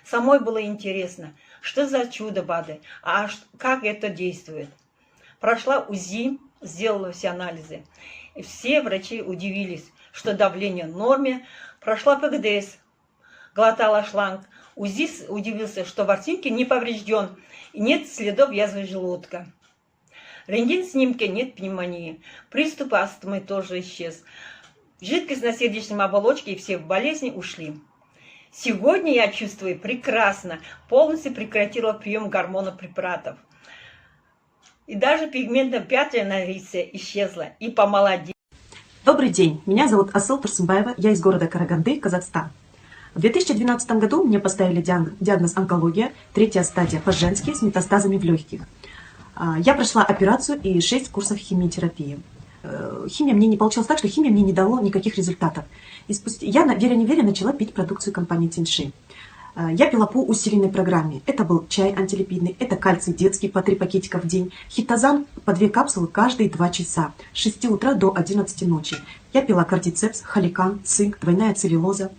Самой было интересно, что за чудо БАДы, а как это действует. Прошла УЗИ, сделала все анализы. И все врачи удивились, что давление в норме. Прошла ПГДС, глотала шланг. УЗИ удивился, что ворсинки не поврежден, и нет следов язвы желудка. Рентген-снимке нет пневмонии. Приступ астмы тоже исчез. Жидкость на сердечной оболочке и все болезни ушли. Сегодня я чувствую прекрасно. Полностью прекратила прием гормонов препаратов. И даже пигментная пятна на лице исчезла. И помолодела. Добрый день, меня зовут Асыл Турсунбаева, я из города Караганды, Казахстан. В 2012 году мне поставили диагноз онкология, 3-я стадия по-женски с метастазами в легких. Я прошла операцию и 6 курсов химиотерапии. Химия мне не получилась так, что химия мне не дала никаких результатов. И я, веря-не веря, начала пить продукцию компании Тиньши. Я пила по усиленной программе. Это был чай антилипидный, это кальций детский по 3 пакетика в день, хитозан по 2 капсулы каждые 2 часа, с 6 утра до 11 ночи. Я пила кардицепс, холикан, цинк, двойная целлюлоза.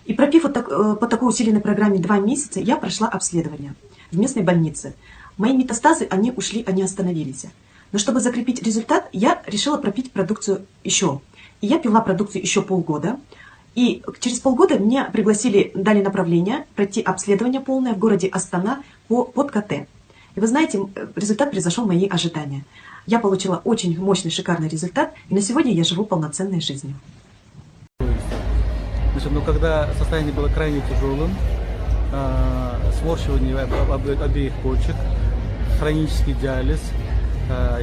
И пропив по такой усиленной программе 2 месяца, я прошла обследование в местной больнице. Мои метастазы, они ушли, они остановились. Но чтобы закрепить результат, я решила пропить продукцию еще. И я пила продукцию еще полгода. И через полгода меня пригласили, дали направление пройти обследование полное в городе Астана под КТ. И вы знаете, результат превзошел мои ожидания. Я получила очень мощный, шикарный результат, и на сегодня я живу полноценной жизнью. Значит, когда состояние было крайне тяжелым, сморщивание обеих почек, хронический диализ,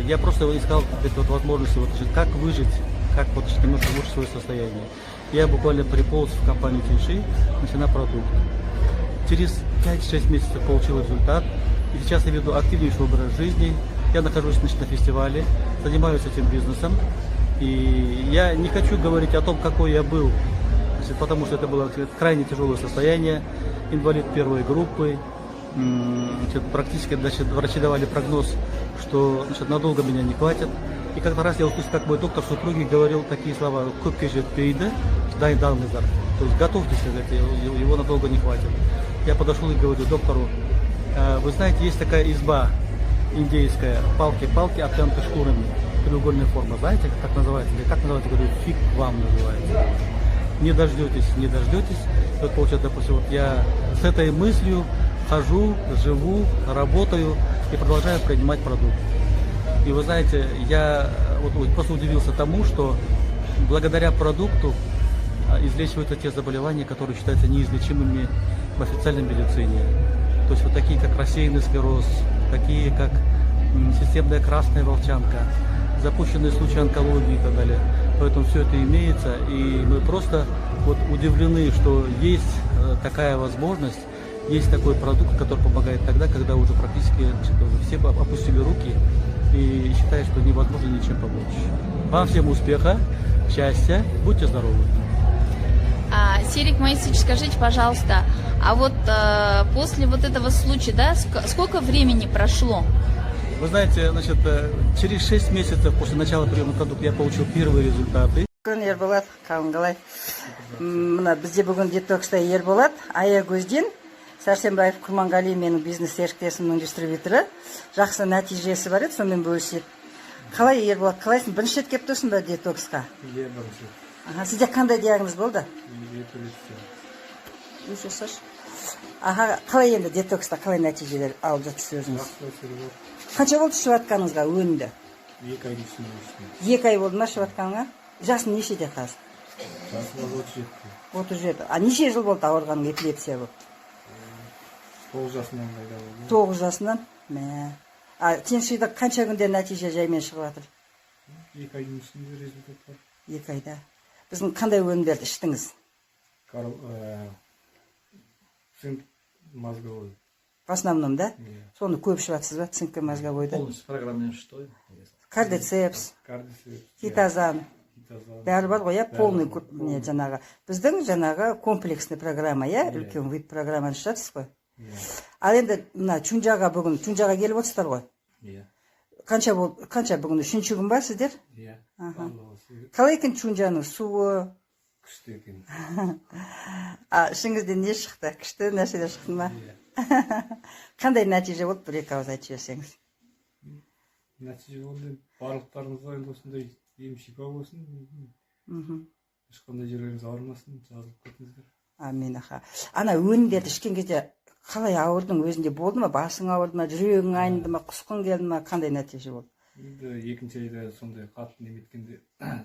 я просто искал возможности, как выжить, как немножко улучшить свое состояние. Я буквально приполз в компанию Тиньши на продукт. Через 5-6 месяцев получил результат. И сейчас я веду активнейший образ жизни. Я нахожусь на фестивале, занимаюсь этим бизнесом. И я не хочу говорить о том, какой я был, потому что это было крайне тяжелое состояние. Инвалид 1-й группы. Практически врачи давали прогноз, что надолго меня не хватит. И как-то раз я услышал, как мой доктор супруги говорил такие слова: «Купкежет пейда, дай далмызар». То есть готовьтесь, его надолго не хватит. Я подошел и говорю доктору: вы знаете, есть такая изба индейская, палки, обтянуты шкурами, треугольная форма. Знаете, как называется? Как называется? Говорю, фиг вам называется. Не дождетесь. И вот получается, допустим, вот я с этой мыслью хожу, живу, работаю и продолжаю принимать продукт. И вы знаете, я просто удивился тому, что благодаря продукту излечиваются те заболевания, которые считаются неизлечимыми в официальной медицине. То есть вот такие, как рассеянный склероз, такие, как системная красная волчанка, запущенные случаи онкологии и так далее. поэтому все это имеется, и мы просто вот удивлены, что есть такая возможность, есть такой продукт, который помогает тогда, когда уже практически уже все опустили руки и считают, что невозможно ничем помочь. Вам всем успеха, счастья, будьте здоровы. Серик Моисеевич, скажите, пожалуйста, а вот после вот этого случая, да, сколько времени прошло? Вы знаете, значит, через 6 месяцев после начала приема продукта я получил первые результаты. Ерболат, қалыңғалай. Мына бізде бүгін детокста Ерболат, Аягөзден, Сәрсенбаев Құрманғали менің бизнес серіктесімнің дистрибьюторы. Жақсы нәтижесі бар еді, сонымен бөліседі. Қалай Ерболат, қалайсың? Бірінші рет келіп тұрсың ба детоксқа? Иә, бірінші. Сізде қандай диагноз болды? Қалай енді детокста, қалай нәтижелер алып жатсыз өзіңіз? Қанша болды ішіп жатқаныңызға өнімді? 2 айдың ішінде іштім. 2 ай болды ма ішіп жатқаныңа? Жасың нешеде қазір? Жасым 37. Неше жыл болды ауырғаның эпилепсия болып? 9 жасынан қайда болды. 9 жасынан? Сен шыйда қанша күнде нәтиже жаймен шығып жатыр? 2 айдың ішінде результат бар. 2 айда. Біздің қандай өнімдерді іштіңіз? Цинк мозговой. В основном, да? Соны көп ішіп жатсыз ба? Цинк мозговойды? Полностью программамен что? Кардицепс, хитозан. Бәрі бар ғой, полный жаңағы. Біздің жаңағы комплексный программа, үлкен вид программаны ішіп жатсыз ғой. Ал енді Чунжаға бүгін, Чунжаға келіп отырсыздар ғой. Қанша бүгін 3-ші күн ба сіздер? Қалай екен Чунжаның суы? Күшті екен. Ішіңізден не шықты? Күшті нәрселер шықты ма? Қандай нәтиже болды, бір-екі ауыз айтып жіберсеңіз? Нәтиже болды, барлықтарыңызға енді осындай ем-шипа болсын. Ешқандай жерлеріңіз ауырмасын, жазылып кетіңіздер. Амин, аха. Ана өнімдерді ішкен кезде қалай ауырдың, өзінде болды ма? Басың ауырды ма, жүрегің айнды ма, құсқың келді ма, қандай нәтиже болды? Енді 2-ші айда сондай қатты неметкенде.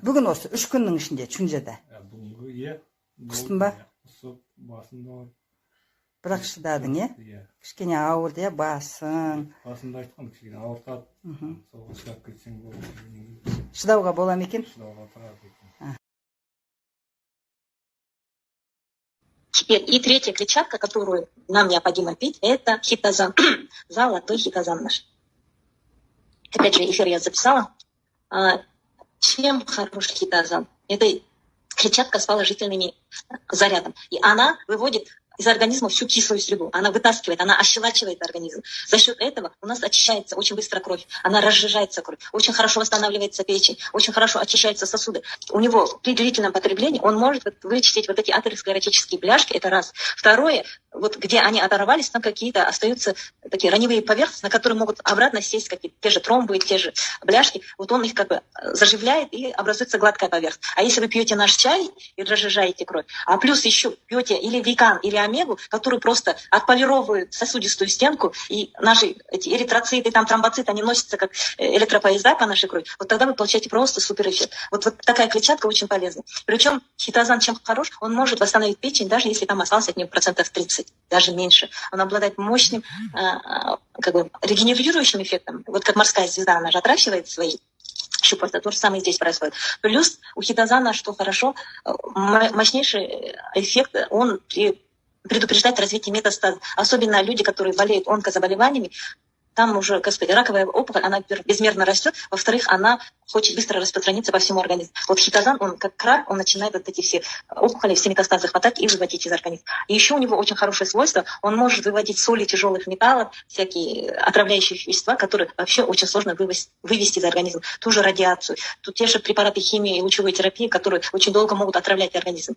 Бүгін осы 3 күннің ішінде Чунжада. Бүгінгі, Құстың ба? Құсып, басым да ауырды. Бірақ шыдадың, кішкене ауырды, басың. Басымда айтқан, кішкене ауыртады. Соға шыдап кетсең болды. Шыдауға бола ма екен? Шыдауға тұрады екен. Теперь и третья клетчатка, которую нам необходимо пить, это хитозан. Золотой хитозан наш. Опять же, эфир я записала. Чем хорош хитозан? Это клетчатка с положительным зарядом. И она выводит из организма всю кислую среду. Она вытаскивает, она ощелачивает организм. За счет этого у нас очищается очень быстро кровь. Она разжижается кровь. Очень хорошо восстанавливается печень. Очень хорошо очищаются сосуды. У него при длительном потреблении он может вычистить вот эти атеросклеротические бляшки. Это раз. Второе, вот где они оторвались, там какие-то остаются такие раневые поверхности, на которые могут обратно сесть какие-то те же тромбы, те же бляшки. Вот он их как бы заживляет и образуется гладкая поверхность. А если вы пьете наш чай и разжижаете кровь, а плюс еще пьете или векан, или омегу, которые просто отполировывают сосудистую стенку, и наши эти эритроциты, там тромбоциты, они носятся как электропоезда по нашей крови, вот тогда вы получаете просто супер эффект. Вот такая клетчатка очень полезна. Причем хитозан чем хорош, он может восстановить печень, даже если там осталось от него 30%, даже меньше. Он обладает мощным как бы регенерирующим эффектом. Вот как морская звезда, она же отращивает свои щупальца, то же самое здесь происходит. Плюс у хитозана, что хорошо, мощнейший эффект, он предупреждает развитие метастазов. Особенно люди, которые болеют онкозаболеваниями, там уже, господи, раковая опухоль, она безмерно растет, во-вторых, она хочет быстро распространиться по всему организму. Вот хитозан, он как краб, он начинает вот эти все опухоли, все метастазы хватать и выводить из организма. И еще у него очень хорошее свойство, он может выводить соли тяжелых металлов, всякие отравляющие вещества, которые вообще очень сложно вывести из организма. Ту же радиацию, тут те же препараты химии и лучевой терапии, которые очень долго могут отравлять организм.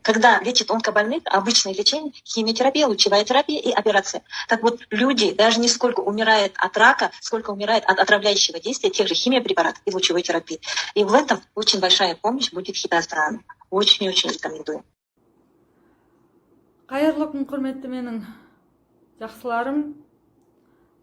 Когда лечат онкобольных, обычное лечение, химиотерапия, лучевая терапия и операция. Так вот, люди даже не сколько умирают от рака, сколько умирает от отравляющего действия тех же химиопрепаратов и лучевой терапии. И в этом очень большая помощь будет хитозан. Очень-очень рекомендую. Қайырлы күн, құрметті менің жақсыларым,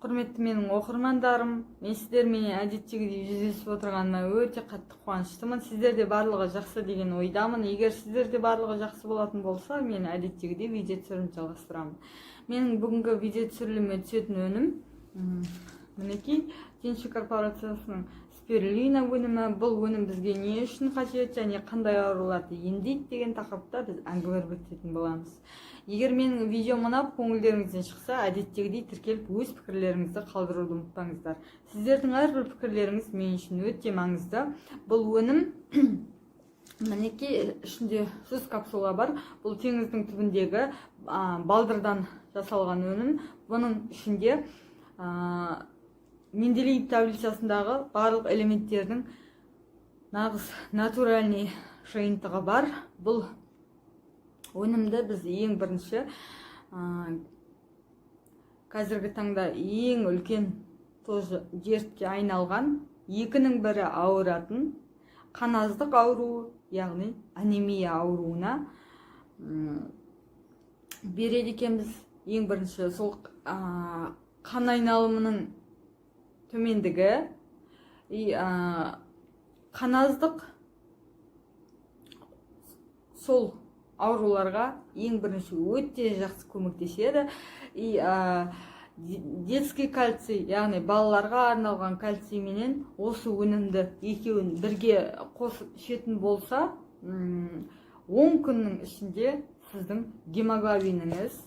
құрметті менің оқырмандарым. Мен сіздермен әдеттегідей жүздесіп отырғаныма өте қатты қуаныштымын. Сіздер де барлығы жақсы деген ойдамын. Егер сіздер де барлығы жақсы болатын болса, мен әдеттегідей видео түсірімді жалғастырамын. Менің бүгінгі видео түсірілімге түсетін өнім мінекей Тенші корпорациясының спирулина өнімі, бұл өнім бізге не үшін қажет және қандай ауруларды емдейді деген тақырыпта біз әңгіме өрбітетін боламыз. Егер менің видеом ұнап, көңілдеріңізден шықса, әдеттегідей тіркеліп, өз пікірлеріңізді қалдыруды ұмытпаңыздар. Сіздердің әрбір пікірлеріңіз мен үшін өте маңызды. Бұл өнім мінекей ішінде 100 капсула бар. Бұл теңіздің түбіндегі балдырдан жасалған өнім. Бұның ішінде Менделеев таблицасындағы барлық элементтердің нағыз натуральный жиынтығы бар. Бұл өнімді біз ең бірінші қазіргі таңда ең үлкен тоже дертке айналған, екінің бірі ауыратын қаназдық ауруы, яғни анемия ауруына береді екенбіз. Ең бірінші сол қан айналымының төмендігі, қаназдық сол ауруларға ең бірінші өте жақсы көмектеседі. Детский кальций, яғни балаларға арналған кальций менен осы өнімді екеуін бірге қосып ішетін болса, 10 күннің ішінде сіздің гемоглобиніңіз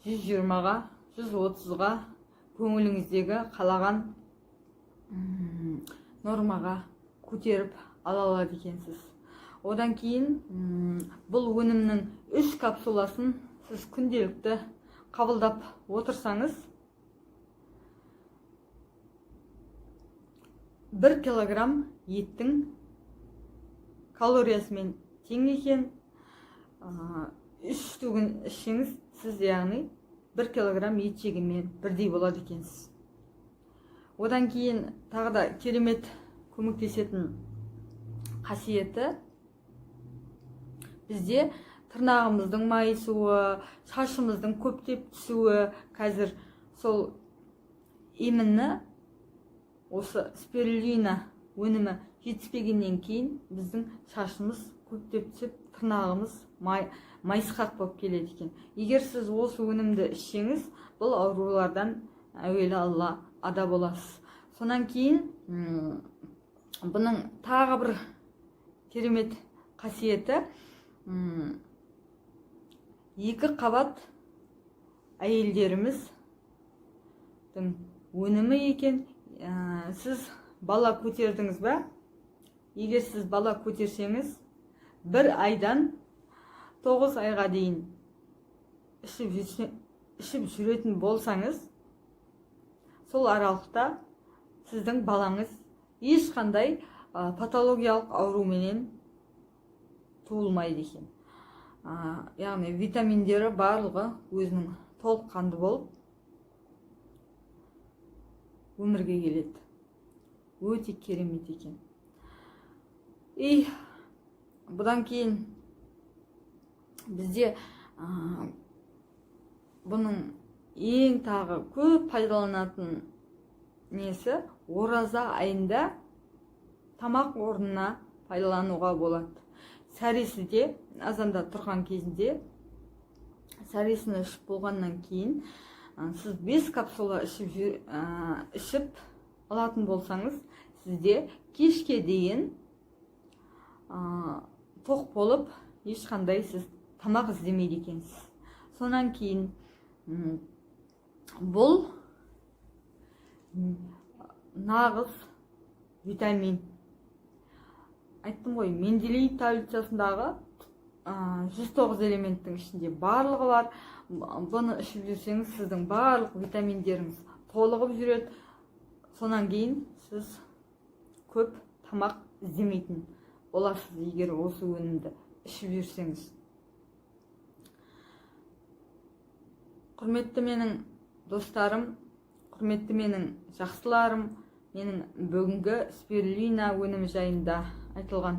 120-ға, 130-ға көңіліңіздегі қалаған нормаға көтеріп ала алады екенсіз. Одан кейін бұл өнімнің 3 капсуласын сіз күнделікті қабылдап отырсаңыз, 1 килограмм еттің калориясымен тең екен. 3 түгін ішіңіз, сіз яғни 1 килограмм ет жегенмен бірдей болады екенсіз. Одан кейін тағы да керемет көмектесетін қасиеті, бізде тырнағымыздың майысуы, шашымыздың көптеп түсуі, қазір сол еміні осы спирулина өнімі жетіспегеннен кейін біздің шашымыз көптеп түсіп, тырнағымыз майысқақ болып келеді екен. Егер сіз осы өнімді ішсеңіз, бұл аурулардан әуелі Алла ада боласыз. Сонан кейін бұның тағы бір керемет қасиеті, 2 қабат әйелдеріміздің өнімі екен. Сіз бала көтердіңіз бе? Егер сіз бала көтерсеңіз, 1 айдан 9 айға дейін ішіп жүретін болсаңыз, сол аралықта сіздің балаңыз ешқандай патологиялық ауруменен туылмайды екен. Яғни витаминдері барлығы өзінің толыққанды болып өмірге келеді. Өте керемет екен. Бұдан кейін бізде бұның ең тағы көп пайдаланатын несі, ораза айында тамақ орнына пайдалануға болады. Сәресіде, азанда тұрған кезінде, сәресіні ішіп болғаннан кейін, сіз 5 капсула ішіп алатын болсаңыз, сізде кешке дейін тоқ болып, ешқандай сіз тамақ іздемейді екенсіз. Сонан кейін бұл нағыз витамин. Айттым ғой, Менделеев таблицасындағы 109 элементтің ішінде барлығы бар. Бұны ішіп жүрсеңіз, сіздің барлық витаминдеріңіз толығып жүреді. Сонан кейін сіз көп тамақ іздемейтін боласыз, егер осы өнімді ішіп жүрсеңіз. Құрметті менің достарым, құрметті менің жақсыларым, менің бүгінгі спирулина өнімі жайында айтылған,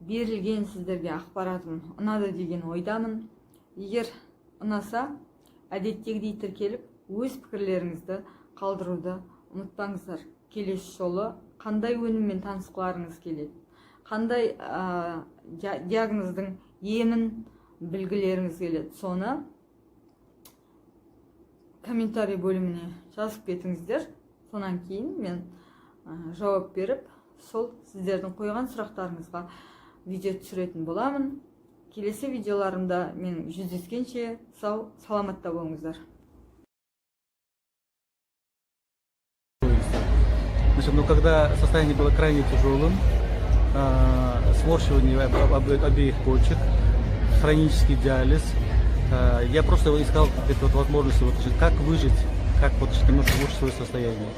берілген сіздерге ақпаратым ұнады деген ойдамын. Егер ұнаса, әдеттегідей тіркеліп, өз пікірлеріңізді қалдыруды ұмытпаңыздар. Келесі жолы қандай өніммен танысқыларыңыз келеді, қандай диагноздың емін білгілеріңіз келеді, соны комментарий бөліміне жазып кетіңіздер. Сонан кейін мен жауап беріп, сол сіздердің қойған сұрақтарыңызға видео түсіретін боламын. Келесі видеоларымда мен жүздескенше сау, саламатта болыңыздар. Значит, ну, когда состояние было крайне тяжелым, сморщивание обеих почек, хронический диализ, я просто искал возможности, как выжить, как немножко улучшить свое состояние.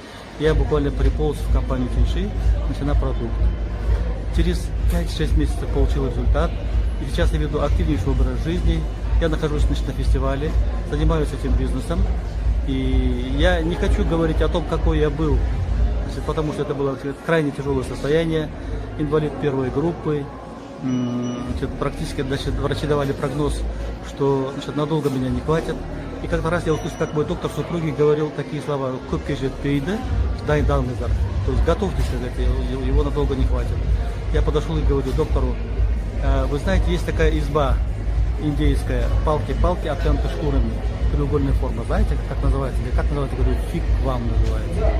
Я буквально приполз в компанию Тиньши на продукт. Через 5-6 месяцев получил результат. И сейчас я веду активнейший образ жизни. Я нахожусь на фестивале, занимаюсь этим бизнесом. И я не хочу говорить о том, какой я был, потому что это было крайне тяжелое состояние. Инвалид первой группы. Практически врачи давали прогноз, что надолго меня не хватит. И как-то раз я услышал, как мой доктор супруги говорил такие слова: «Көпке жетпейді, дайындалыңыздар». То есть готовьтесь, его надолго не хватит. Я подошел и говорю доктору: вы знаете, есть такая изба индейская, палки, обтянуты шкурами, треугольная форма. Знаете, как называется? Как называется? Я говорю, фиг вам называется.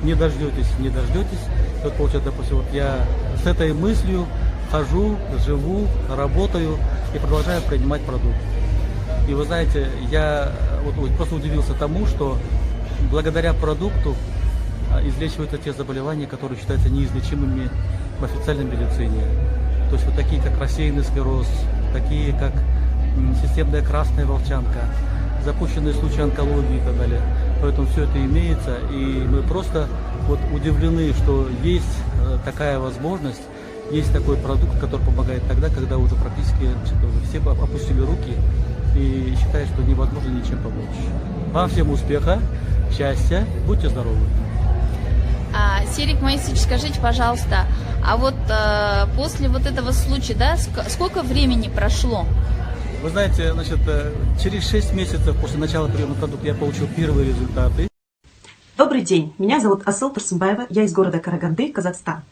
Не дождетесь. И вот получается, допустим, вот я с этой мыслью хожу, живу, работаю и продолжаю принимать продукт. И вы знаете, я вот просто удивился тому, что благодаря продукту излечиваются те заболевания, которые считаются неизлечимыми в официальной медицине. То есть вот такие, как рассеянный склероз, такие, как системная красная волчанка, запущенные случаи онкологии и так далее. Поэтому все это имеется, и мы просто вот удивлены, что есть такая возможность, есть такой продукт, который помогает тогда, когда уже практически все опустили руки и считают, что невозможно ничем помочь. Вам всем успеха, счастья, будьте здоровы. Серик Моисеевич, скажите, пожалуйста, а вот после вот этого случая, да, сколько времени прошло? Вы знаете, значит, через 6 месяцев после начала приема продукта я получил первые результаты. Добрый день, меня зовут Асыл Турсынбаева, я из города Караганды, Казахстан.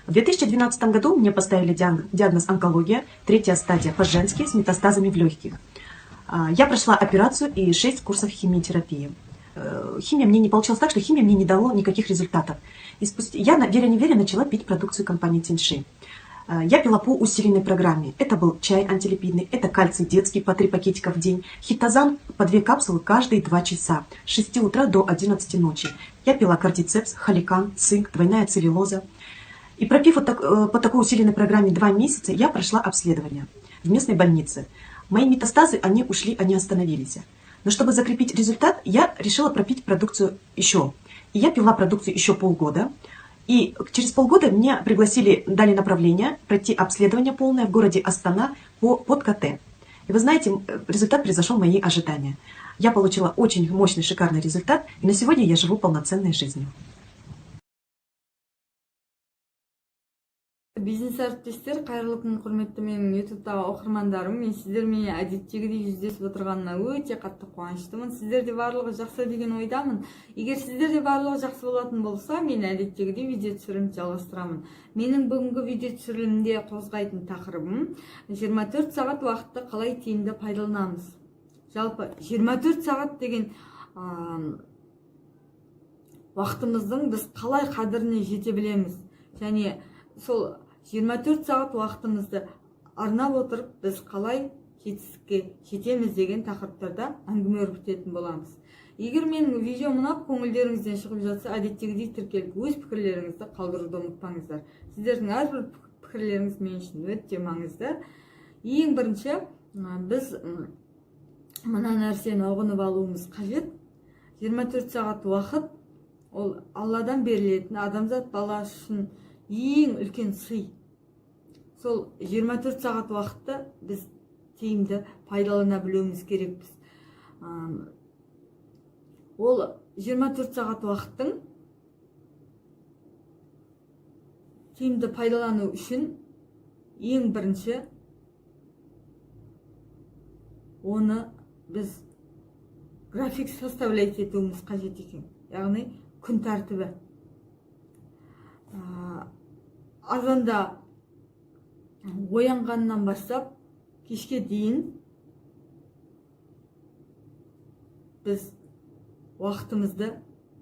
В 2012 году мне поставили диагноз онкология, 3-я стадия по-женски с метастазами в легких. Я прошла операцию и 6 курсов химиотерапии. Химия мне не получилась так, что химия мне не дала никаких результатов. И я, веря не веря, начала пить продукцию компании Тиньши. Я пила по усиленной программе. Это был чай антилипидный, это кальций детский по 3 пакетика в день, хитозан по 2 капсулы каждые 2 часа, с 6 утра до 11 ночи. Я пила кардицепс, холикан, цинк, двойная целлюлоза. И пропив по такой усиленной программе 2 месяца, я прошла обследование в местной больнице. Мои метастазы, они ушли, они остановились. Но чтобы закрепить результат, я решила пропить продукцию еще. И я пила продукцию еще полгода. И через полгода меня пригласили, дали направление пройти обследование полное в городе Астана под КТ. И вы знаете, результат превзошел мои ожидания. Я получила очень мощный, шикарный результат, и на сегодня я живу полноценной жизнью. Бизнес әріптестер, қайырлы күн, құрметті менің ютубтағы оқырмандарым. Мен сіздермен әдеттегідей жүздесіп отырғанына өте қатты қуаныштымын. Сіздер де барлығы жақсы деген ойдамын. Егер сіздер де барлығы жақсы болатын болса, мен әдеттегідей видео түсірілімді жалғастырамын. Менің бүгінгі видео түсірілімде қозғайтын тақырыбым 24 сағат уақытты қалай тиімді пайдаланамыз. Жалпы 24 сағат деген уақытымыздың біз қалай қадіріне жете білеміз. Және сол 24 сағат уақытымызды арнап отырып, біз қалай жетістікке жетеміз деген тақырыптарда әңгіме өрбітетін боламыз. Егер менің видеом ұнап, көңілдеріңізден шығып жатса, әдеттегідей тіркеліп, өз пікірлеріңізді қалдыруды ұмытпаңыздар. Сіздердің әрбір пікірлеріңіз мен үшін өте маңызды. Ең бірінші, біз мына нәрсені ұғынып алуымыз қажет. 24 сағат уақыт ол Алладан берілетін, адамзат баласы үшін ең үлкен сый. Сол 24 сағат уақытты біз тиімді пайдалана білуіміз керекпіз. Ол 24 сағат уақыттың тиімді пайдалану үшін ең бірінші оны біз график составлять етуіміз қажет екен. Яғни күн тәртібі. Азанда оянғаннан бастап кешке дейін біз уақытымызды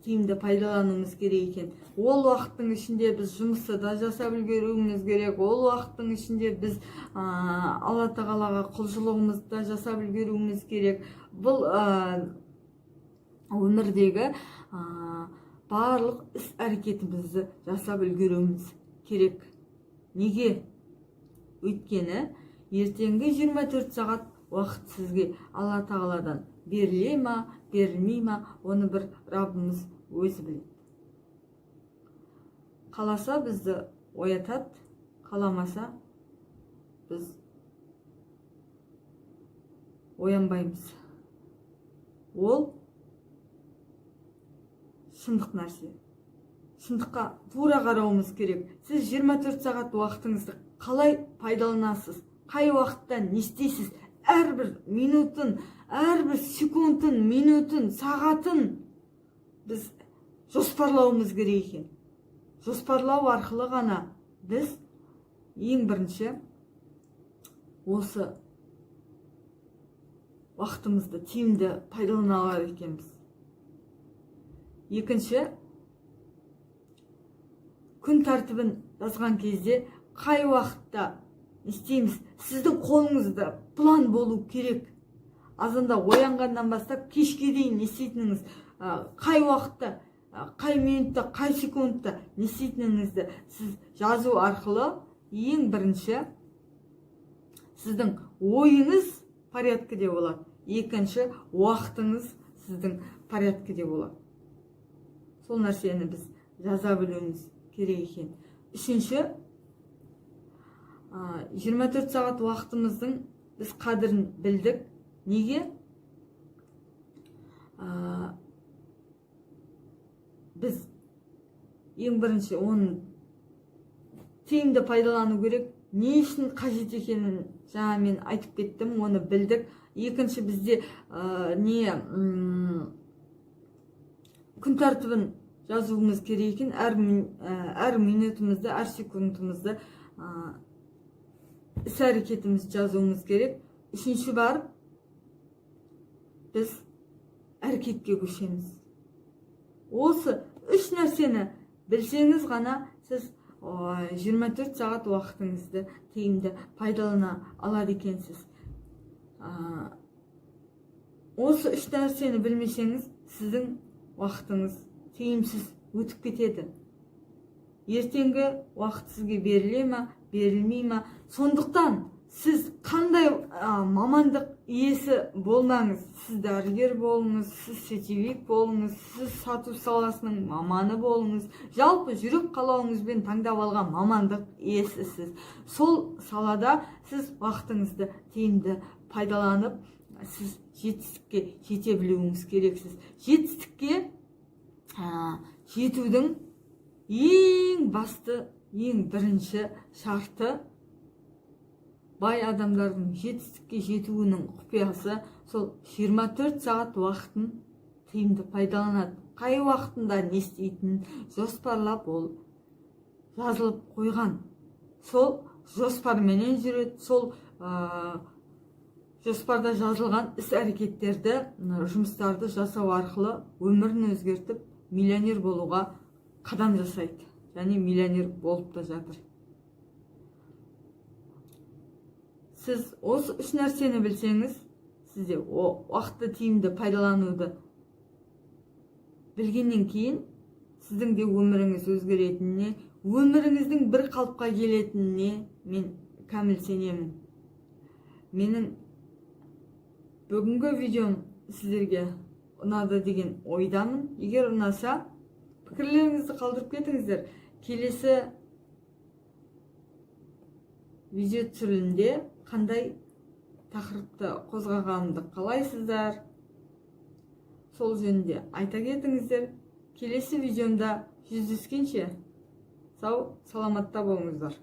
тиімді пайдалануымыз керек екен. Ол уақыттың ішінде біз жұмысты да жасап үлгеруіміз керек. Ол уақыттың ішінде біз Алла тағалаға құлшылығымызды да жасап үлгеруіміз керек. Бұл өмірдегі барлық іс әрекетімізді жасап үлгеруіміз керек. Неге? Өйткені ертеңгі 24 сағат уақыт сізге Алла тағаладан беріле ма, берілмей ма, оны бір Раббымыз өзі біледі. Қаласа бізді оятады, қаламаса біз оянбаймыз. Ол шындық нәрсе. Шындыққа тура қарауымыз керек. Сіз 24 сағат уақытыңызды қалай пайдаланасыз? Қай уақытта не істейсіз? Әрбір минутын, әрбір секундын, минутын, сағатын біз жоспарлауымыз керек екен. Жоспарлау арқылы ғана біз ең бірінші осы уақытымызды тиімді пайдалана алар екенбіз. Екінші, күн тәртібін жазған кезде қай уақытта істейміз? Сіздің қолыңызда план болу керек. Азанда оянғаннан бастап кешке дейін не істейтініңіз, қай уақытта, қай минутта, қай секундта не істейтініңізді сіз жазу арқылы ең бірінші сіздің ойыңыз порядкіде болады. Екінші, уақытыңыз сіздің порядкіде болады. Сол нәрсені біз жаза білуіміз керек екен. Үшінші, 24 сағат уақытымыздың біз қадірін білдік. Неге? Біз ең бірінші оның тиімді пайдалану керек. Не үшін қажет екенін жаңа мен айтып кеттім, оны білдік. Екінші, бізде күн тәртібін жазуымыз керек екен. Әр минутымызды, әр секундымызды іс әрекетімізді жазуымыз керек. Үшінші бар, біз әрекетке көшеміз. Осы үш нәрсені білсеңіз ғана сіз 24 сағат уақытыңызды тиімді пайдалана алады екенсіз. Осы үш нәрсені білмесеңіз, сіздің уақытыңыз тиімсіз өтіп кетеді. Ертеңгі уақыт сізге беріле ма, берілмей ма? Сондықтан сіз қандай мамандық иесі болмаңыз, сіз дәрігер болыңыз, сіз сетевик болыңыз, сіз сату саласының маманы болыңыз, жалпы жүрек қалауыңызбен таңдап алған мамандық иесісіз. Сол салада сіз уақытыңызды тиімді пайдаланып, сіз жетістікке жете білуіңіз керексіз. Жетістікке жетудің ең басты, ең бірінші шарты, бай адамдардың жетістікке жетуінің құпиясы сол 24 сағат уақытын тиімді пайдаланады. Қай уақытында не істейтінін жоспарлап ол жазылып қойған. Сол жоспарменен жүреді. Сол жоспарда жазылған іс әрекеттерді, жұмыстарды жасау арқылы өмірін өзгертіп, миллионер болуға қадам жасайды. Және миллионер болып та жатыр. Сіз осы үш нәрсені білсеңіз, сізде уақытты тиімді пайдалануды білгеннен кейін, сіздің де өміріңіз өзгеретініне, өміріңіздің бір қалыпқа келетініне мен кәміл сенемін. Менің бүгінгі видеом сіздерге ұнады деген ойдамын. Егер ұнаса, пікірлеріңізді қалдырып кетіңіздер. Келесі видео түрінде қандай тақырыпты қозғағанымды қалайсыздар? Сол жөнінде айта кетіңіздер. Келесі видеомда жүздескенше сау, саламатта болыңыздар.